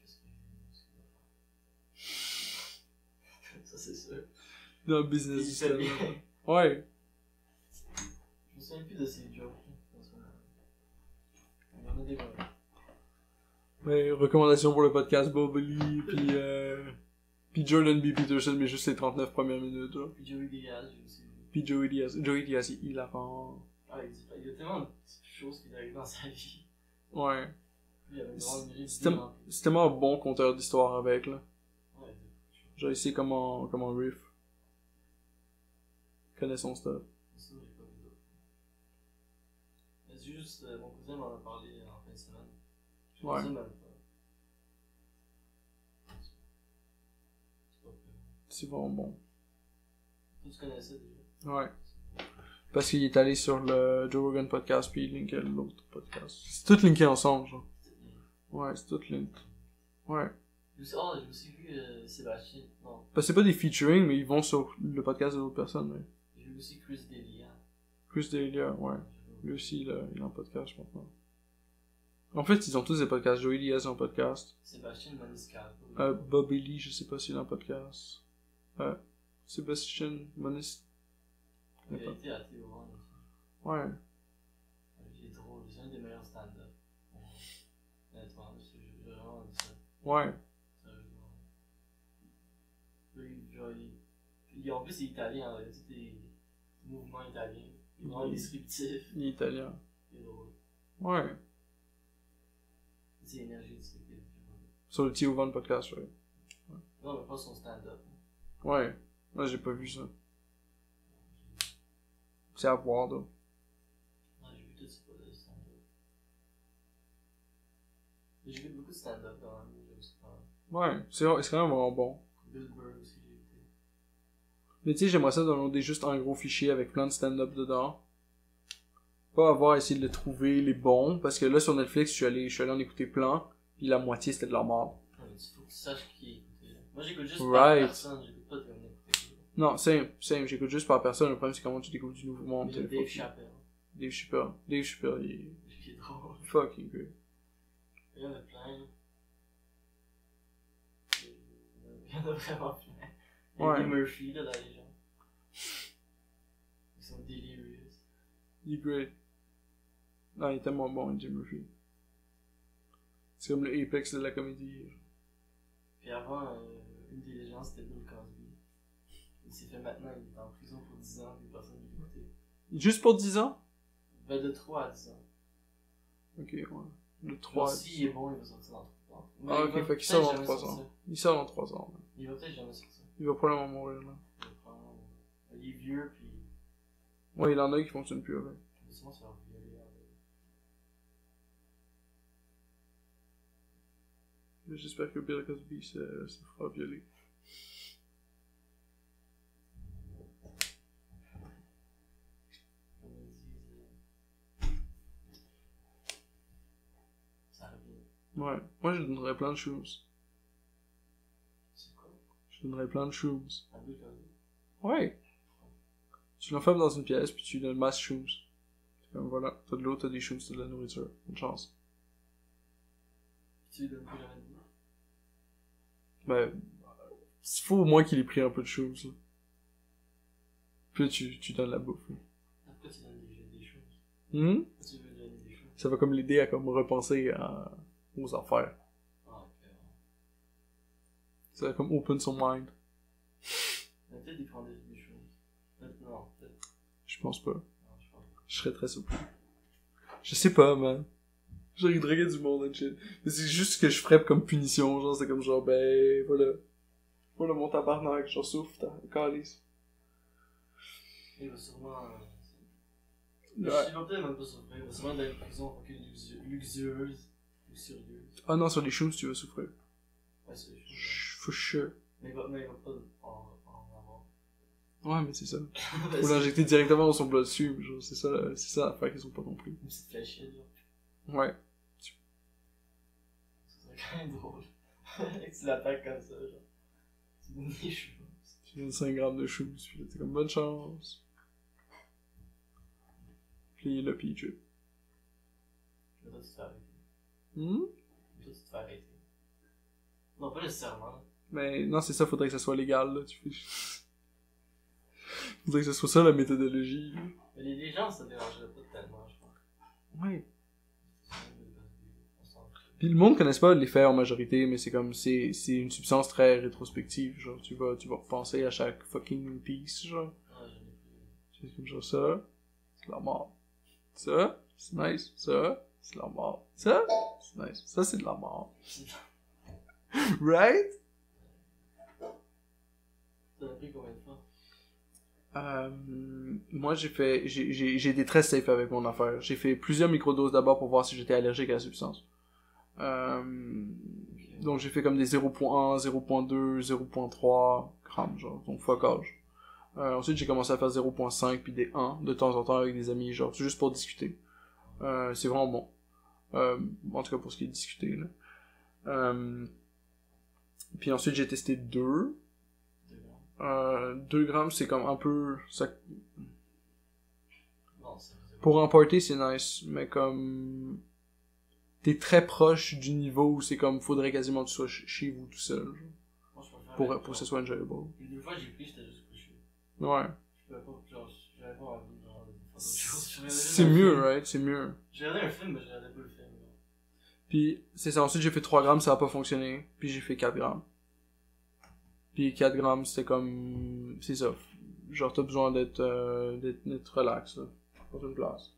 fais ce qu'il veut. Ça, c'est sûr. Dans le business Il du fait bien. stand-up. Ouais. Je me souviens plus de ses jokes. Là, en ce moment. Il y en a des bonnes. Ouais, recommandation pour le podcast Bobby Lee, puis Jordan B. Peterson, mais juste les 39 premières minutes, là. Puis Joey Diaz, j'ai aussi vu. Puis Joey Diaz. Joey Diaz, il est hilarant. Ah, il y a tellement de petites choses qui arrivent dans sa vie. Ouais. Lui, il avait vraiment une vie C'est tellement un bon conteur d'histoire avec, là. Ouais, Genre, il sait comment riff. Il connaît son stuff. ça, j'ai pas vu d'autres. Mais c'est juste, mon cousin m'en a parlé en fin de semaine. Je Ouais. pensais même pas. C'est pas pire. C'est vraiment bon. Toi, tu connaissais déjà. Ouais. Parce qu'il est allé sur le Joe Rogan podcast, puis il linkait l'autre podcast. C'est tout linké ensemble, genre. C'était bien. Ouais, c'est tout link. Ouais. J'ai aussi vu Sébastien. Non. Parce que c'est pas des featuring, mais ils vont sur le podcast de d'autres personnes. Mais... J'ai vu aussi Chris D'Elia. Chris D'Elia, ouais. Lui aussi, il a un podcast, je pense. En fait, ils ont tous des podcasts. Joey Diaz a un podcast. Sébastien Maniscalco. Bobby Lee, je sais pas s'il a un podcast. Sébastien Manis... Il a été à Théoran aussi. Ouais. Il est drôle, c'est un des meilleurs stand-up. Honnêtement, j'ai vraiment dit ça. Ouais. Sérieusement. En plus, il est italien, il a tous des mouvements italiens. Il est vraiment descriptif. Il est italien. Il est drôle. Ouais. C'est énergétique. Sur le Theo Von podcast, ouais. Non, mais pas son stand-up. Ouais. Moi, j'ai pas vu ça. C'est à voir, là. Non, j'ai vu tout ça de stand-up. J'ai vu beaucoup de stand-up dans la vie, j'aime ça. Ouais, c'est quand même vraiment bon. Bill Burr aussi, j'ai écouté. Mais tu sais, j'aimerais ça downloader juste un gros fichier avec plein de stand-up dedans. Pas avoir à essayer de trouver les bons, parce que là, sur Netflix, je suis allé en écouter plein, puis la moitié, c'était de la merde. Non, mais il faut que tu saches qui est écouté. Moi, j'écoute juste Right. par personne, j'écoute pas de écouter. Non, same, j'écoute juste par personne, le problème, c'est comment tu découvres du nouveau monde. Mais Dave Chappelle. Dave Chappelle, il est Il est drôle. fucking good. Il y en a plein. Il y en a vraiment plein. Il y a Ouais. Eddie Murphy, là, dans les gens. Ils sont delirious. Il est great. Non, il est tellement bon, Jim Murphy. C'est comme le apex de la comédie. Puis avant, une des légendes, c'était Bill Cosby. Il s'est fait maintenant, il est en prison pour 10 ans, puis personne ne l'a écouté. Juste pour 10 ans? Ben, de 3 à 10 ans. Ok, ouais. Le 3. Si il est bon, il va sortir dans 3 ans. Mais Ah, il ok, va fait qu'il sort dans peut-être 3 jamais ans. sortir. Il sort dans 3 ans. Man. Il va peut-être jamais sortir. Il va probablement mourir, là. Il est vieux, puis. Ouais, il en a qui fonctionnent plus avec. Sinon, ça va violer. J'espère que Bill Cosby se fera violer. Ça revient. Ouais. Moi, je lui donnerais plein de shoes. C'est quoi? Je lui donnerais plein de shoes. Un Bill Cosby. Ouais. Tu l'enfermes dans une pièce, puis tu lui donnes masse shoes. C'est comme, voilà. T'as de l'eau, t'as des shoes, t'as de la nourriture. Bonne chance. Tu lui donnes plus jamais de bouffe. Ben, il faut au moins qu'il ait pris un peu de choses, là. Puis là, tu donnes la bouffe. Là. Pourquoi tu donnes des choses? Hmm? Pourquoi tu veux donner des choses? Ça va comme l'aider à comme repenser aux affaires. Ah, ok. Ça va comme open son mind. Mais peut-être il prend des choses. Peut-être non, peut-être. Je pense pas. Non, je pense pas. Je serais très surpris. Je sais pas, man. Genre, il draguait du monde and shit. Mais c'est juste ce que je ferais comme punition. Genre, c'est comme genre, ben, voilà. Voilà mon tabarnak. Genre, souffle, t'as calice. Il va sûrement. Ouais. Je sais pas, peut-être même pas souffrir. Il va sûrement dans une prison pour qu'il luxueuse. Luxurieuse. Ah non, sur les shoes, tu vas souffrir. Ouais, c'est chaud. For sure. Mais il va pas en avoir. Ouais, mais c'est ça. Faut Faut l'injecter directement dans son bloodstream. Genre, c'est ça l'affaire qu'ils ont pas compris. Une petite fléchette, genre. Ouais. Ça serait quand même drôle. Que tu l'attaques comme ça, genre. Tu donnes des choses. Tu donnes 5 grammes de shoes, puis là, t'es comme bonne chance. Puis il est là, puis il tue. Mais toi, tu te fais arrêter. Hmm? Mais toi, tu te fais arrêter. Non, pas nécessairement. Mais non, c'est ça, faudrait que ça soit légal, là. Faudrait que ce soit ça la méthodologie. Là. Mais les gens, ça dérangerait pas tellement, je pense. Ouais. On s'en fout. Puis le monde connaisse pas les faits en majorité, mais c'est comme, c'est une substance très rétrospective, genre, tu vas repenser à chaque fucking piece, genre. Ah, j'en ai plus. C'est comme genre ça, c'est la mort. Ça, c'est nice. Ça, c'est la mort. Ça, c'est nice. Ça, c'est de la mort. Right? T'en as pris combien de fois? Moi, j'ai été très safe avec mon affaire. J'ai fait plusieurs microdoses d'abord pour voir si j'étais allergique à la substance. Donc j'ai fait comme des 0.1, 0.2, 0.3 grammes, genre, donc fuck âge. Ensuite j'ai commencé à faire 0.5 puis des 1 de temps en temps avec des amis, genre juste pour discuter. C'est vraiment bon. En tout cas pour ce qui est de discuter, là. Puis ensuite, j'ai testé 2. 2 grammes. 2 grammes, c'est comme un peu... Ça... Non, Pour emporter, c'est nice, mais comme... T'es très proche du niveau où c'est comme... Faudrait quasiment que tu sois chez vous tout seul. Genre, Moi, je préfère. pour que ce soit enjoyable. Les 2 fois que j'ai pris, j'étais juste couché. Ouais. Je pouvais pas, genre, j'avais pas envie de faire d'autres choses. Je regardais juste C'est un mieux, film. right? C'est mieux. J'ai regardé un film, mais je regardais pas le film. Genre. Puis, c'est ça. Ensuite, j'ai fait 3 grammes, ça a pas fonctionné. Puis j'ai fait 4 grammes. Puis 4 grammes, c'était comme... C'est ça. Genre, t'as besoin d'être relax, là. Dans une place.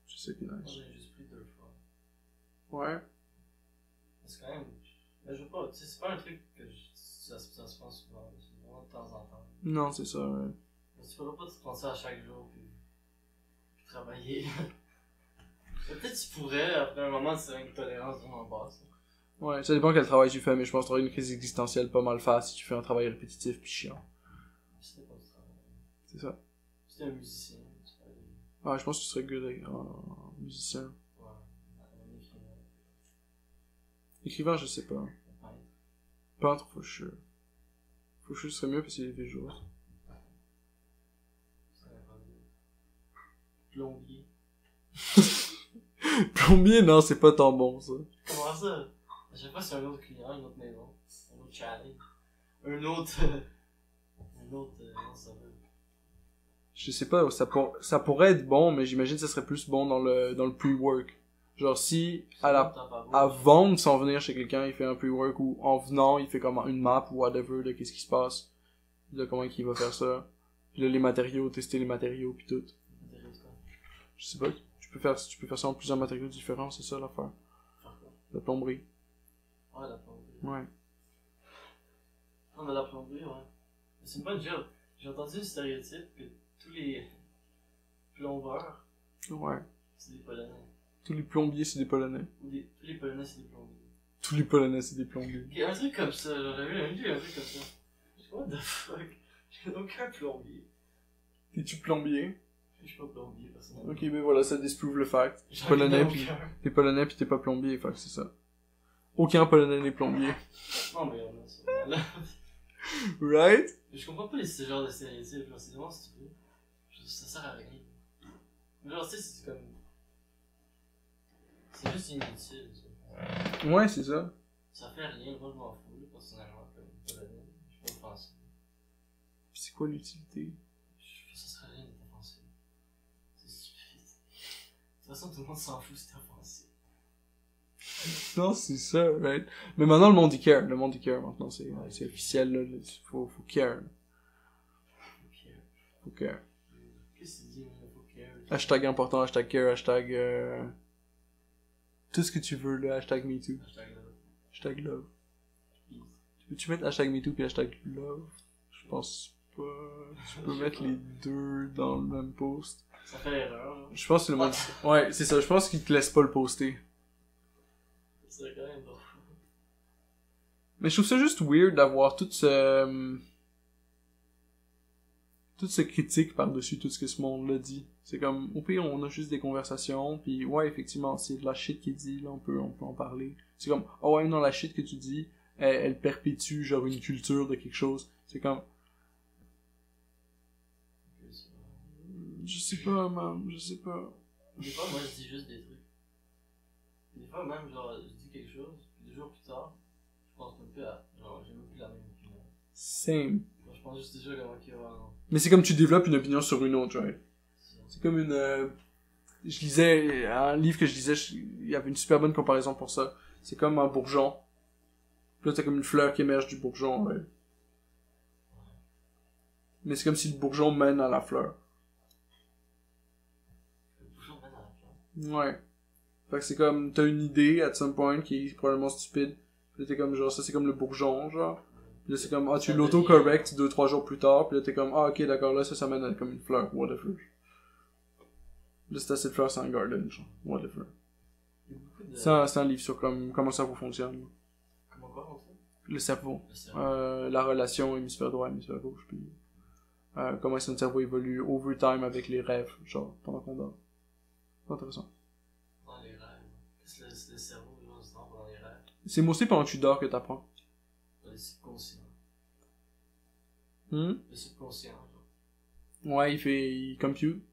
C'est ça qui est Moi, nice. j'en ai juste pris 2 fois. Ouais. C'est quand même. Mais je veux pas, tu sais, c'est pas un truc que ça se passe souvent. C'est vraiment de temps en temps. Non, c'est ça, ouais. Mais tu pourras pas te prendre ça à chaque jour puis travailler. Peut-être que tu pourrais, après un moment, tu aurais une tolérance vraiment basse. Ouais, ça dépend quel travail tu fais, mais je pense que t'auras une crise existentielle pas mal face si tu fais un travail répétitif pis chiant. C'était pas du travail. C'est ça. C'était un musicien, tu fais. Ah, je pense que tu serais good en musicien. Ouais, un écrivain, Écrivain, je sais pas. un peintre. Peintre, faut que je serais mieux parce qu'il y a des jours. C'est pas bien. Plombier. Plombier, non, c'est pas tant bon, ça. Comment ça? À chaque fois, c'est un autre client, une autre maison, un autre challenge, un autre. Non, ça va. Je sais pas, ça pourrait être bon, mais j'imagine que ça serait plus bon dans le pre-work. Genre, si, avant de s'en venir chez quelqu'un, il fait un pre-work, ou en venant, il fait comme une map, ou whatever, de qu'est-ce qui se passe, de comment il va faire ça. Puis là, les matériaux, tester les matériaux, puis tout. Je sais pas, tu peux faire ça en plusieurs matériaux différents, c'est ça l'affaire. La plomberie. Ouais, la plomberie. Ouais. Non, mais la plomberie, ouais. Mais c'est une bonne job. J'ai entendu le stéréotype que tous les plombeurs, Ouais. c'est des Polonais. Tous les plombiers, c'est des Polonais. Tous les Polonais, c'est des plombiers. Tous les Polonais, c'est des plombiers. Ok, un truc comme ça, genre, j'avais vu un truc comme ça. Je dis, what the fuck? J'ai aucun plombier. T'es-tu plombier? Je suis pas plombier, personnellement. Ok, ben voilà, ça disprouve le fact. J'en Polonais, ai pis aucun. t'es polonais pis t'es pas plombier, fait que c'est ça. Aucun polonais n'est plombier. Non, mais on a ça. Là. Right? Je comprends pas ce genre de stéréotypes, genre, c'est vraiment stupide. Ça sert à rien. Mais genre, tu sais, c'est comme. C'est juste inutile, ça. Ouais, c'est ça. Ça fait rien, moi je m'en fous, personnellement, comme polonais. Je suis pas offensé. Pis c'est quoi l'utilité? Ça serait rien d'être offensé. C'est stupide. De toute façon, tout le monde s'en fout si t'es offensé. Non, c'est ça, right? Mais maintenant, le monde y care. Le monde y care, maintenant. C'est officiel, là. Faut care. Ok. Faut care. Qu'est-ce que tu dis, faut care? Hashtag important, hashtag care, hashtag, tout ce que tu veux, là. Hashtag MeToo. Hashtag love. Hashtag love. Peace. Peux-tu mettre hashtag MeToo puis hashtag love? Je pense pas. Tu peux mettre les deux dans le même post. Ça fait l'erreur, là. Je pense que le monde... Ouais, c'est ça. Je pense qu'ils te laissent pas le poster. C'est quand même drôle. Mais je trouve ça juste weird d'avoir toute ce critique par-dessus tout ce que ce monde-là dit. C'est comme, au pire, on a juste des conversations, puis ouais, effectivement, c'est de la shit qu'il dit, là, on peut en parler. C'est comme, oh ouais, non, la shit que tu dis, elle perpétue, genre, une culture de quelque chose. C'est comme, je sais pas, man, je sais pas. Des fois, moi, je dis juste des trucs. Des fois, même, genre, je dis quelque chose, puis 2 jours plus tard, je pense même plus à. Genre, j'ai même plus la même opinion. Same. Genre, je pense juste déjà comme, ok, ouais, non. Mais c'est comme tu développes une opinion sur une autre, right? C'est comme une... je lisais un livre que je lisais, il y avait une super bonne comparaison pour ça. C'est comme un bourgeon. Puis là, t'as comme une fleur qui émerge du bourgeon, right? Mais c'est comme si le bourgeon mène à la fleur. Le bouchon mène à la fleur. Ouais. Fait que c'est comme, t'as une idée, at some point, qui est probablement stupide. Puis là, t'es comme, genre, ça c'est comme le bourgeon, genre. Puis là, c'est comme, ah, tu l'auto-correctes 2-3 jours plus tard. Puis là, t'es comme, ah, ok, d'accord, là, ça mène à comme une fleur, whatever. Là, c'est assez de fleurs, c'est un garden, genre, whatever. Il y a beaucoup de. C'est un livre sur comment ça fonctionne. Comment quoi, on fait? Le cerveau. Le cerveau. La relation hémisphère droit, hémisphère gauche, puis comment est-ce que notre cerveau évolue over time avec les rêves, genre, pendant qu'on dort. C'est intéressant. Dans les rêves. Qu'est-ce que c'est le cerveau, genre? temps pendant les rêves. C'est mostly pendant que tu dors que t'apprends. Le subconscient. Hmm? Le subconscient, genre. Ouais, il compute.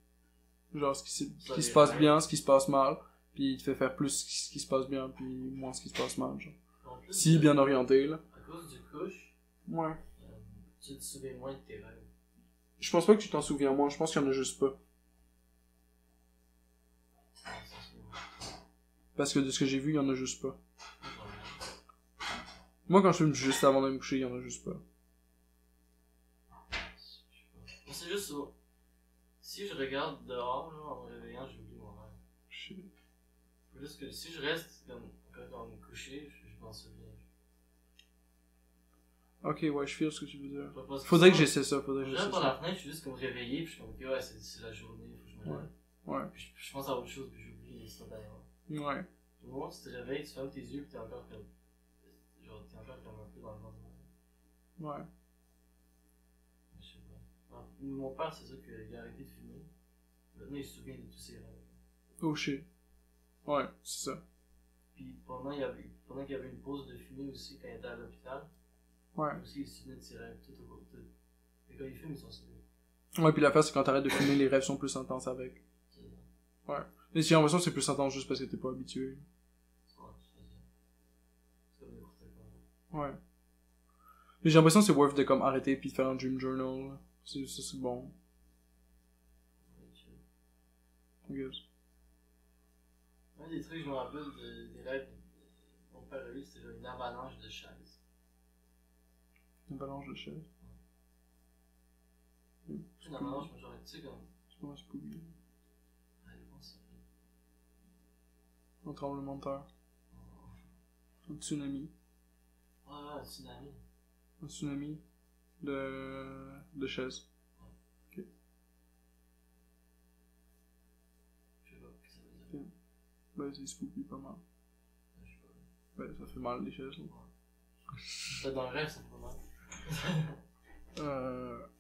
Genre, ce Ça, qui se les passe rêves. bien, ce qui se passe mal. Puis il te fait faire plus ce qui se passe bien, puis moins ce qui se passe mal, genre. En plus, Si bien orienté, là. à cause du couche, Ouais. tu te souviens moins de tes rêves. Je pense pas que tu t'en souviens moins, je pense qu'il y en a juste pas. Ah, ça, c'est bon. Parce que de ce que j'ai vu, il y en a juste pas. Moi, j'en ai. Moi, quand je filme juste avant de me coucher, il y en a juste pas. Moi, c'est juste ça. Si je regarde dehors, là, en me réveillant, j'oublie mon rêve. Shit. Faut juste que si je reste comme quand on me coucher, je m'en souviens. Ok, ouais, je file ce que tu veux dire. Parce Faudrait que sinon, j'essaie ça, faudrait que je j'essaie regarde par la ça. fenêtre, je suis juste comme réveillé, puis je suis comme, ok, ouais, c'est la journée, faut que je me Ouais. lève. Ouais. Puis je pense à autre chose, puis j'oublie instantanément. Ouais. Au moment où tu te réveilles, tu fermes tes yeux, puis t'es encore comme. Genre, t'es encore comme un peu dans le monde. Ouais. Je sais pas. Alors, mon père, c'est ça qu'il a arrêté de fumer. Maintenant, il se souvient de tous ses rêves. Oh shit. Ouais, c'est ça. Puis pendant qu'il y avait une pause de fumée aussi, quand il était à l'hôpital, Ouais. aussi, il se souvenait de ses rêves tout au cours. Et quand il fume, il s'en souvient. Ouais, puis l'affaire, c'est quand t'arrêtes de fumer, les rêves sont plus intenses avec. C'est ça. Ouais. Mais j'ai l'impression que c'est plus intense juste parce que t'es pas habitué. Ouais, c'est ça. C'est comme n'importe quoi. Ouais. Mais j'ai l'impression que c'est worth de comme arrêter puis de faire un dream journal. Là. Ça, c'est bon. Ouais, chill. I guess. Un des trucs que je me rappelle des rêves que mon père a eu, c'était genre une avalanche de chaises. Une balance de chaise. Une avalanche, mais genre, tu sais, comme. C'est pas mal spooky. Ouais, je pense que ça fait. Un tremblement de terre. Un tsunami. Ouais, un tsunami. Un tsunami de chaises. Je sais pas ce que ça veut dire. Ben, c'est spooky pas mal. Je sais pas. Ben, ça fait mal les chaises, là. Peut-être dans le rêve, ça fait pas mal.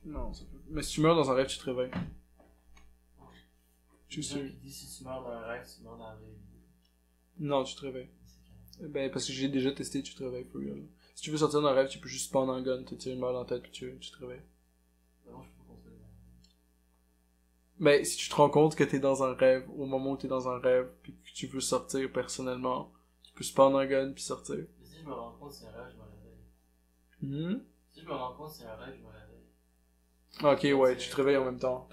Non, ça fait... Mais si tu meurs dans un rêve, tu te réveilles. Je suis Il y a sûr. des gens qui disent si tu meurs dans un rêve, tu meurs dans la vraie vie. Non, tu te réveilles. C'est calme. Ben, parce que j'ai déjà testé, tu te réveilles, for real. Si tu veux sortir d'un rêve, tu peux juste prendre un gun, te tirer une balle dans la tête, puis tu te réveilles. Mais moi, je peux pas contrôler ma vie. Ben, si tu te rends compte que t'es dans un rêve, au moment où t'es dans un rêve, puis que tu veux sortir personnellement, tu peux se prendre un gun, puis sortir. Mais si je me rends compte que c'est un rêve, je me réveille. Si je me rends compte que c'est un rêve, je me réveille. Ok, ouais, tu te réveilles en même temps.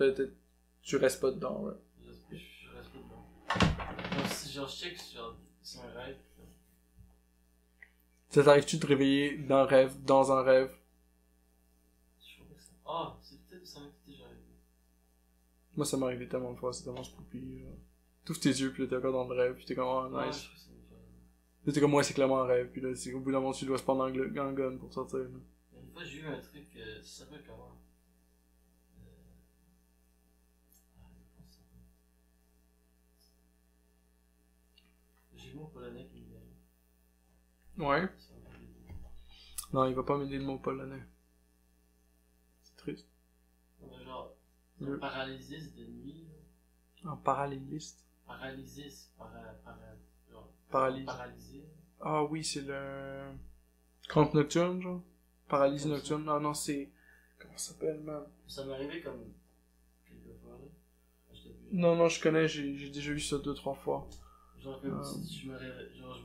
Tu restes pas dedans, ouais. Je reste pas dedans. Donc, si genre, je check, genre, c'est un rêve. Ça t'arrive-tu de te réveiller dans un rêve? Je crois pas que ça. Ah, c'est peut-être ça que déjà arrivé. Moi, ça m'est arrivé tellement de fois, c'est tellement spooky, genre. T'ouvres tes yeux, puis là, t'es encore dans le rêve, puis t'es comme, oh, Ouais, nice. je crois que c'est déjà arrivé. Là, t'es comme, ouais, c'est clairement un rêve, puis là, c'est au bout d'un moment, tu dois se prendre un gun pour sortir, là. Une fois, j'ai eu un truc, ça s'appelle comment? Comment ça s'appelle? J'ai le mot polonais qui me vient. Ouais. Ça me vient. Non, il va pas m'aider le mot polonais. C'est triste. Mais genre, Le- paralysis de nuit, là. Un paralléliste. Paralysis, genre, Paralyse. paralysé. Ah oui, c'est le... Crampe nocturne, genre? Paralysie Comme ça. nocturne? Non, non, c'est... Comment ça s'appelle, man? Ça m'est arrivé comme quelques fois, là. Quand j'étais plus jeune. Non, non, je connais, j'ai déjà vu ça 2-3 fois. Genre, comme si je me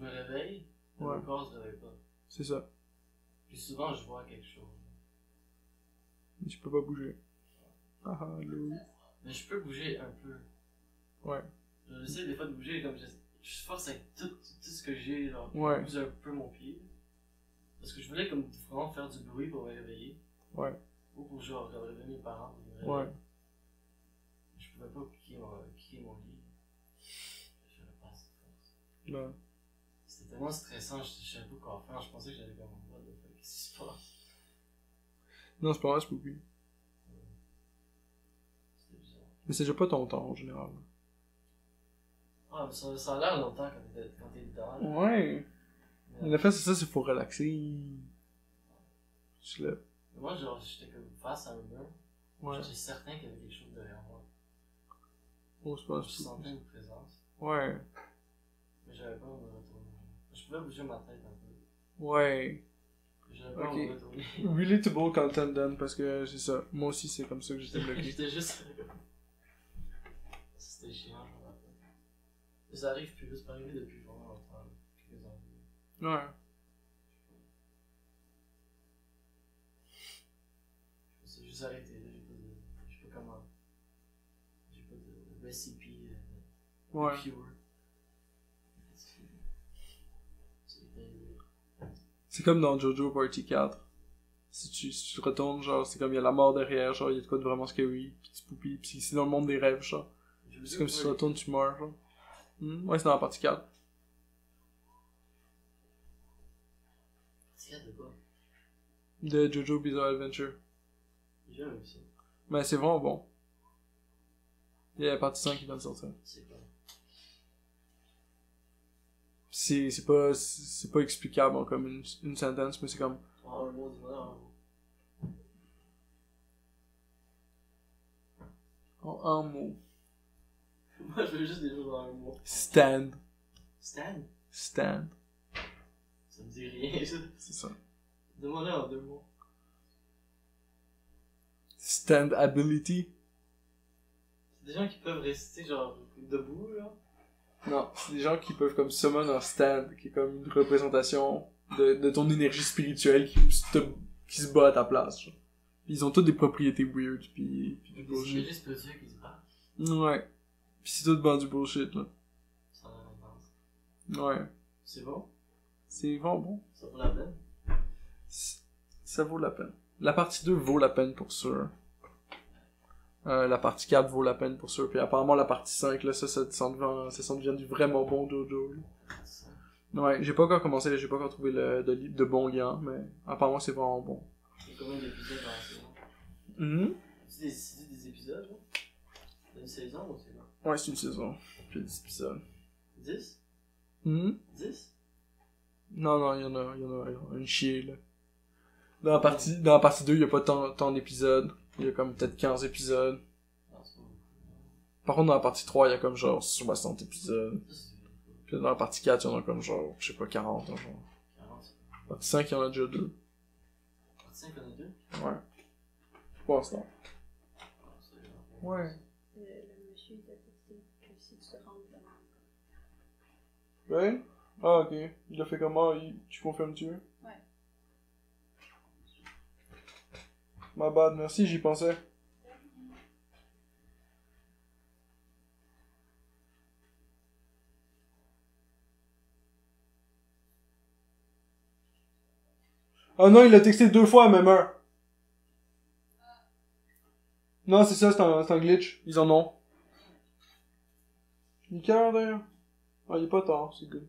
réveille, Ouais. mon corps se réveille pas. C'est ça. Puis souvent, je vois quelque chose. Mais tu peux pas bouger. Ah ah, Louis. Mais je peux bouger un peu. Ouais. J'essaie des fois de bouger comme je force avec tout ce que j'ai, genre, Ouais. je bouge un peu mon pied. Parce que je voulais comme vraiment faire du bruit pour me réveiller. Ouais. Ou pour genre réveiller mes parents pour me Ouais. réveiller. Je pouvais pas kicker mon lit. J'avais pas assez de force. Là. C'était tellement stressant, je savais pas quoi faire. Je pensais que j'allais comme en mode, qu'est-ce qui se passe? Non, c'est pas vrai, c'est spooky. C'était bizarre. Mais c'est déjà pas ton temps, en général. Ah, mais ça a l'air longtemps quand t'es dedans. Là. Ouais. Mais, La fait, c'est ça, c'est pour relaxer. Tu te lèves. moi, genre, j'étais comme face à un mur. Ouais. J'étais certain qu'il y avait quelque chose derrière moi. Oh, c'est pas Je sentais une présence. Ouais. Mais j'avais pas envie de me retourner. Je Je vais bouger ma tête un peu. Ouais. J'avais pas Ok. envie de retourner. Relatable content then, parce que c'est ça. Moi aussi, c'est comme ça que j'étais bloqué. J'étais juste. C'était chiant, je me rappelle. Mais ça arrive plus, c'est pas arrivé depuis vraiment longtemps. Quelques années. Ouais. C'est juste arrêté, là, j'ai pas comment. J'ai pas de recipe Ouais. pure. C'était. C'est comme dans Jojo Party 4. Si tu te retournes, genre, c'est comme il y a la mort derrière, genre, il y a de quoi de vraiment scary, pis tu poupilles, pis c'est dans le monde des rêves, genre. C'est comme si tu te retournes, tu meurs, genre. Ouais, c'est dans la partie 4. C'est de quoi? De Jojo Bizarre Adventure. J'ai jamais vu ça. Mais c'est vraiment bon. Il y a la partie 5 qui vient de sortir. C'est quoi? C'est pas explicable en comme une sentence, mais c'est comme... Oh, un mot, dis-moi un mot. En un mot. Moi, je veux juste des choses en un mot. Stand. Stand? Stand. Ça me dit rien, ça. C'est ça. Demande-le en 2 mots. Stand ability. C'est des gens qui peuvent rester, genre, debout, là. Non, c'est des gens qui peuvent comme summon un stand, qui est comme une représentation de ton énergie spirituelle qui se bat à ta place. Genre. Ils ont toutes des propriétés weird, pis du Des bullshit. énergies spirituelles qui se battent. Ouais. Pis c'est tout dans du bullshit, là. Ça a intense. Ouais. C'est bon? C'est vraiment bon. Ça vaut la peine? Ça vaut la peine. La partie 2 vaut la peine pour sûr. La partie 4 vaut la peine pour sûr. Puis apparemment la partie 5, là, ça devient du vraiment bon Jojo. Là. Ouais, j'ai pas encore commencé, là, j'ai pas encore trouvé de bons liens, mais apparemment c'est vraiment bon. Il y a combien d'épisodes dans la saison? Mhm. C'est des épisodes, là? C'est une saison ou c'est quoi? Ouais, c'est une saison. Puis 10 épisodes. 10? Mhm. 10? Non, il y en a une chier, là. Dans la partie 2, il y a pas tant d'épisodes. Il y a comme peut-être 15 épisodes. Non, c'est pas beaucoup. Par contre, dans la partie 3, il y a comme genre 60 épisodes. Ça, c'est Puis dans la partie 4, il y en a comme genre, je sais pas, 40, hein, genre. 40. La partie 5, il y en a déjà 2. Partie 5, on a 2? Ouais. Pour l'instant. Ah, c'est grave. Ouais. Le monsieur il t'a texté que si tu te rends dedans. Ouais? Ah, ok. Il a fait comment? Tu confirmes-tu? Ouais. Ma bad, merci, j'y pensais. Ah non, il a texté 2 fois à la même heure. Non, c'est ça, c'est un glitch. Ils en ont. Il est quelle heure d'ailleurs? Ah, il est pas tard, c'est good.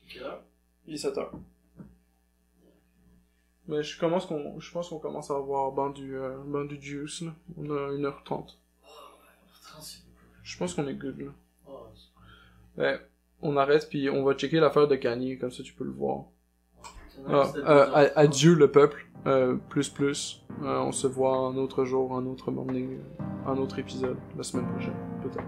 Quelle heure? Il est 7h. Mais je pense qu'on commence à avoir du juice, là. On a 1h30. C'est beaucoup. Je pense qu'on est good, là. Oh, Ouais, on arrête puis on va checker l'affaire de Kanye, comme ça tu peux le voir. c'est... Adieu le peuple, plus. On se voit un autre jour, un autre morning, un autre épisode, la semaine prochaine, peut-être.